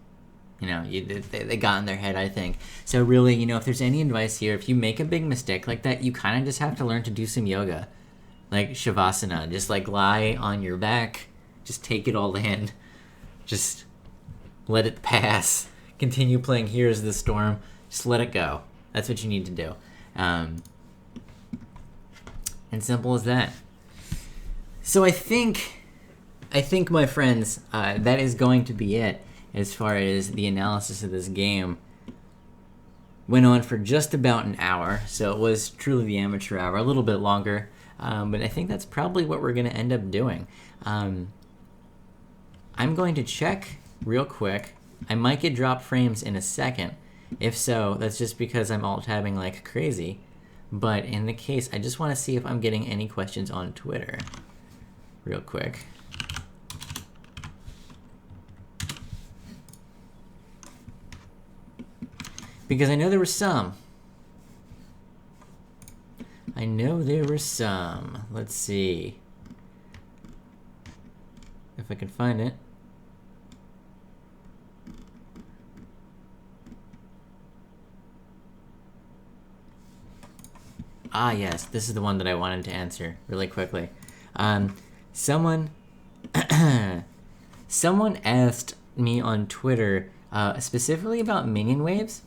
You know, they got in their head, I think. So really, you know, if there's any advice here, if you make a big mistake like that, you kind of just have to learn to do some yoga. Like Shavasana. Just, like, lie on your back. Just take it all in. Just let it pass. Continue playing Here's the Storm. Just let it go. That's what you need to do. And simple as that. So I think, my friends, that is going to be it. As far as the analysis of this game, went on for just about an hour, so it was truly the amateur hour, a little bit longer, but I think that's probably what we're going to end up doing. I'm going to check real quick. I might get drop frames in a second. If so, that's just because I'm alt-tabbing like crazy. But in the case, I just want to see if I'm getting any questions on Twitter real quick. Because I know there were some. Let's see if I can find it. Ah, yes, this is the one that I wanted to answer really quickly. Someone asked me on Twitter specifically about minion waves.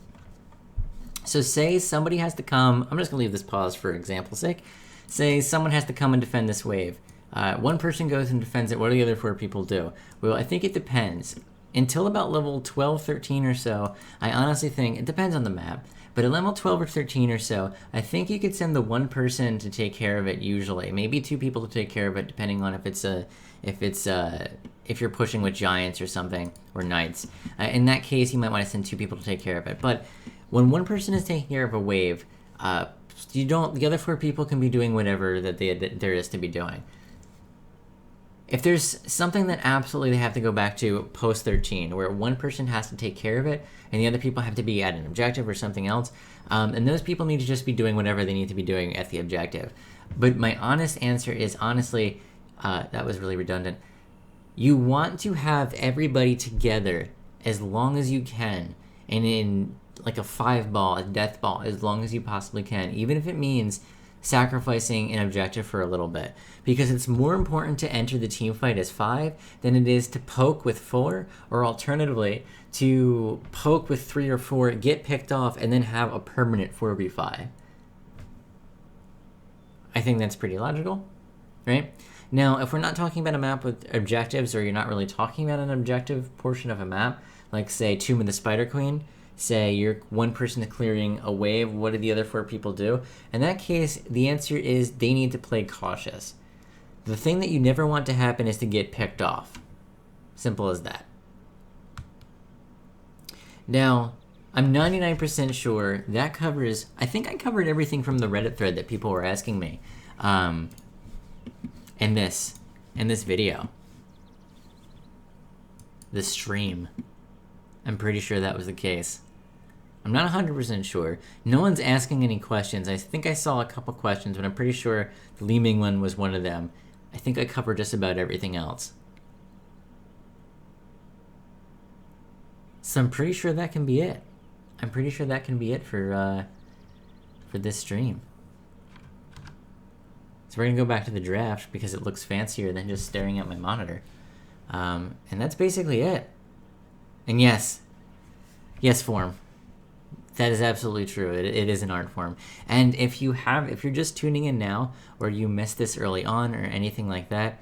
So say somebody has to come, I'm just going to leave this pause for example's sake. Say someone has to come and defend this wave. One person goes and defends it. What do the other 4 people do? Well, I think it depends. Until about level 12, 13 or so, I honestly think, it depends on the map, but at level 12 or 13 or so, I think you could send the one person to take care of it usually. Maybe 2 people to take care of it, depending on if you're pushing with giants or something, or knights. In that case, you might want to send 2 people to take care of it. But when one person is taking care of a wave, the other 4 people can be doing whatever that there is to be doing. If there's something that absolutely they have to go back to post 13, where one person has to take care of it, and the other people have to be at an objective or something else, and those people need to just be doing whatever they need to be doing at the objective. But my honest answer is, honestly, that was really redundant. You want to have everybody together as long as you can, and in like a 5-ball, a death ball, as long as you possibly can, even if it means sacrificing an objective for a little bit, because it's more important to enter the team fight as 5 than it is to poke with 4, or alternatively to poke with 3 or 4, get picked off, and then have a permanent 4v5. I think that's pretty logical, right? Now, if we're not talking about a map with objectives, or you're not really talking about an objective portion of a map, like say Tomb of the Spider Queen, say you're one person clearing a wave, what do the other 4 people do? In that case, the answer is they need to play cautious. The thing that you never want to happen is to get picked off. Simple as that. Now, I'm 99% sure that covers, I think I covered everything from the Reddit thread that people were asking me in this video. The stream. I'm pretty sure that was the case. I'm not 100% sure. No one's asking any questions. I think I saw a couple questions, but I'm pretty sure the Li Ming one was one of them. I think I covered just about everything else. So I'm pretty sure that can be it. I'm pretty sure that can be it for this stream. So we're gonna go back to the draft because it looks fancier than just staring at my monitor. And that's basically it. And yes, form. That is absolutely true. It is an art form. And if you're just tuning in now, or you missed this early on, or anything like that,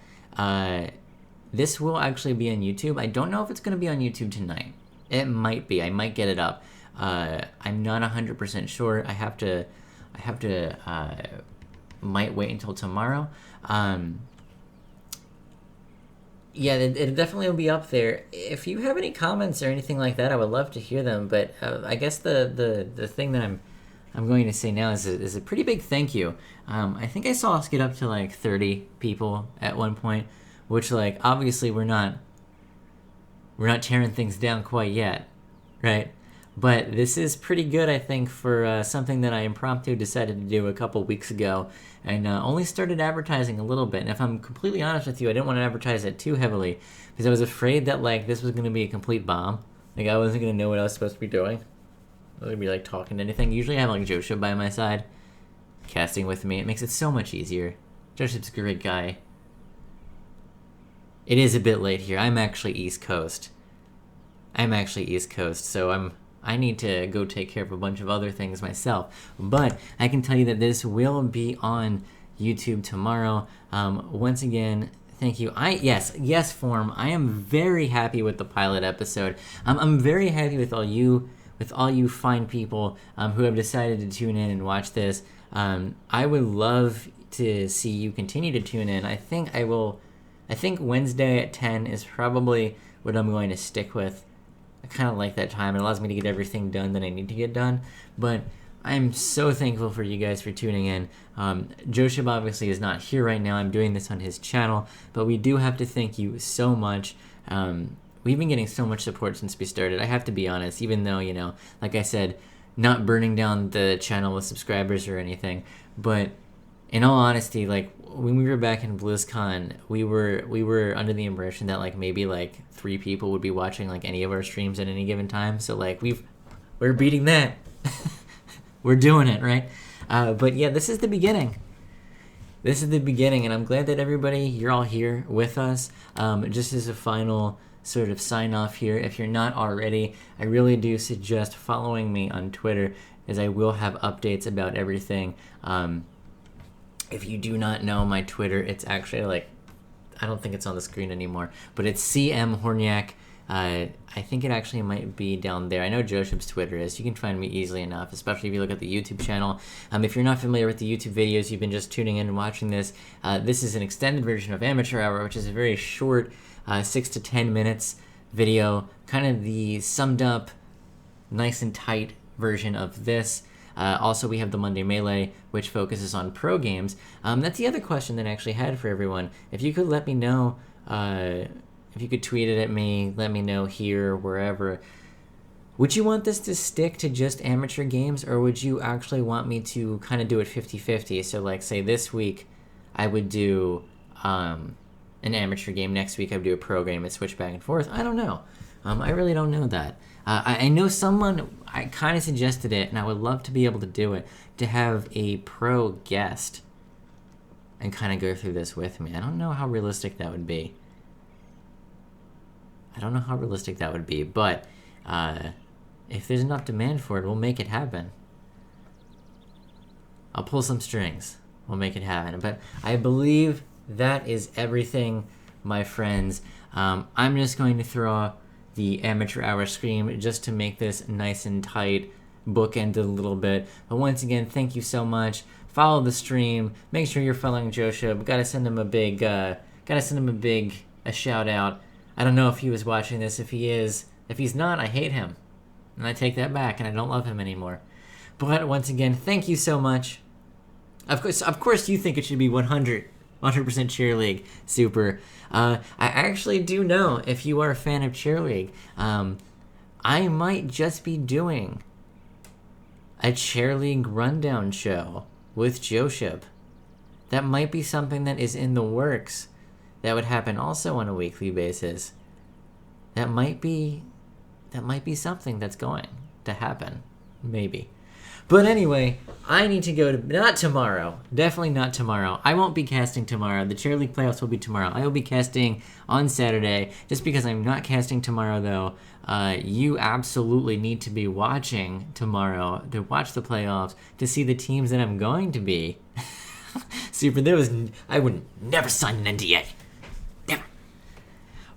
this will actually be on YouTube. I don't know if it's going to be on YouTube tonight. It might be. I might get it up. I'm not 100% sure. I have to. Might wait until tomorrow. Yeah, it definitely will be up there. If you have any comments or anything like that, I would love to hear them. But I guess the thing that I'm going to say now is a pretty big thank you. I think I saw us get up to like 30 people at one point, which, like, obviously we're not tearing things down quite yet, right? But this is pretty good, I think, for something that I impromptu decided to do a couple weeks ago, and only started advertising a little bit. And if I'm completely honest with you, I didn't want to advertise it too heavily because I was afraid that, like, this was going to be a complete bomb. Like, I wasn't going to know what I was supposed to be doing. I wasn't going to be, like, talking to anything. Usually I have, like, Josheb by my side, casting with me. It makes it so much easier. Josheb's a great guy. It is a bit late here. I'm actually East Coast, so I need to go take care of a bunch of other things myself. But I can tell you that this will be on YouTube tomorrow. Once again, thank you. Yes, Form. I am very happy with the pilot episode. I'm very happy with all you fine people who have decided to tune in and watch this. I would love to see you continue to tune in. I think Wednesday at 10 is probably what I'm going to stick with. I kind of like that time. It allows me to get everything done that I need to get done. But I'm so thankful for you guys for tuning in. Josheb obviously is not here right now. I'm doing this on his channel. But we do have to thank you so much. We've been getting so much support since we started. I have to be honest, even though, like I said, not burning down the channel with subscribers or anything. But in all honesty, like, when we were back in BlizzCon, we were under the impression that, like, maybe like 3 people would be watching, like, any of our streams at any given time. So, like, we're beating that. We're doing it, right? But yeah, this is the beginning. And I'm glad that you're all here with us. Just as a final sort of sign off here, if you're not already, I really do suggest following me on Twitter, as I will have updates about everything. If you do not know my Twitter, it's actually, like, I don't think it's on the screen anymore, but it's CM Horniak. I think it actually might be down there. I know Josheb's Twitter is. You can find me easily enough, especially if you look at the YouTube channel. If you're not familiar with the YouTube videos, you've been just tuning in and watching this. This is an extended version of Amateur Hour, which is a very short 6 to 10 minutes video, kind of the summed up, nice and tight version of this. Also, we have the Monday Melee, which focuses on pro games. That's the other question that I actually had for everyone. If you could let me know, if you could tweet it at me, let me know here, wherever. Would you want this to stick to just amateur games, or would you actually want me to kind of do it 50-50? So, like, say this week I would do an amateur game, next week I would do a pro game, and switch back and forth. I don't know. I really don't know that. I know someone, I kind of suggested it, and I would love to be able to do it, to have a pro guest and kind of go through this with me. I don't know how realistic that would be. But if there's enough demand for it, we'll make it happen. I'll pull some strings. We'll make it happen. But I believe that is everything, my friends. I'm just going to throw the Amateur Hour scream just to make this nice and tight, bookended a little bit. But once again, thank you so much. Follow the stream. Make sure you're following Josheb. Gotta send him a big shout out. I don't know if he was watching this. If he is, if he's not, I hate him, and I take that back, and I don't love him anymore. But once again, thank you so much. Of course, you think it should be 100% Cheer League. Super. I actually do know, if you are a fan of Cheer League, I might just be doing a Cheer League rundown show with Josheb. That might be something that is in the works. That would happen also on a weekly basis. That might be that might be something that's going to happen. Maybe. But anyway, I need to go to... Not tomorrow. Definitely not tomorrow. I won't be casting tomorrow. The Chair League playoffs will be tomorrow. I will be casting on Saturday. Just because I'm not casting tomorrow, though, you absolutely need to be watching tomorrow to watch the playoffs, to see the teams that I'm going to be. Super. I would never sign an NDA. Never.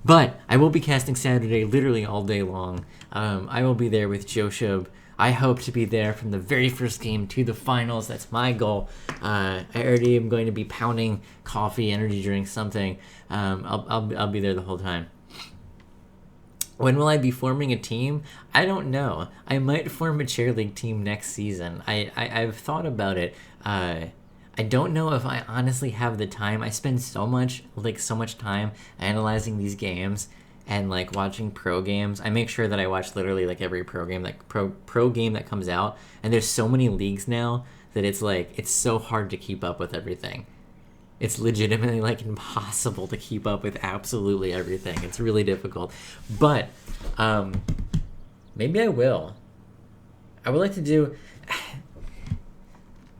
But I will be casting Saturday literally all day long. I will be there with Josheb. I hope to be there from the very first game to the finals. That's my goal. I already am going to be pounding coffee, energy drinks, something. I'll be there the whole time. When will I be forming a team? I don't know. I might form a Chair League team next season. I've thought about it. I don't know if I honestly have the time. I spend so much time analyzing these games and like watching pro games. I make sure that I watch literally like every pro game that comes out. And there's so many leagues now that it's so hard to keep up with everything. It's legitimately like impossible to keep up with absolutely everything. It's really difficult. But maybe I will. I would like to do...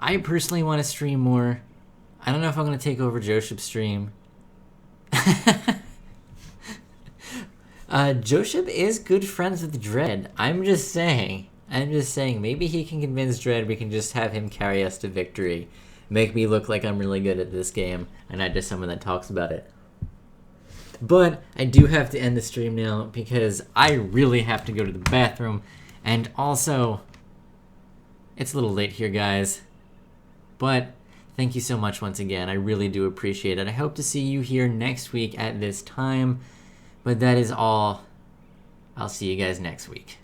I personally want to stream more. I don't know if I'm going to take over Josheb's stream. Josheb is good friends with Dread. I'm just saying. Maybe he can convince Dread we can just have him carry us to victory. Make me look like I'm really good at this game, and not just someone that talks about it. But I do have to end the stream now because I really have to go to the bathroom. And also, it's a little late here, guys. But thank you so much once again. I really do appreciate it. I hope to see you here next week at this time. But that is all. I'll see you guys next week.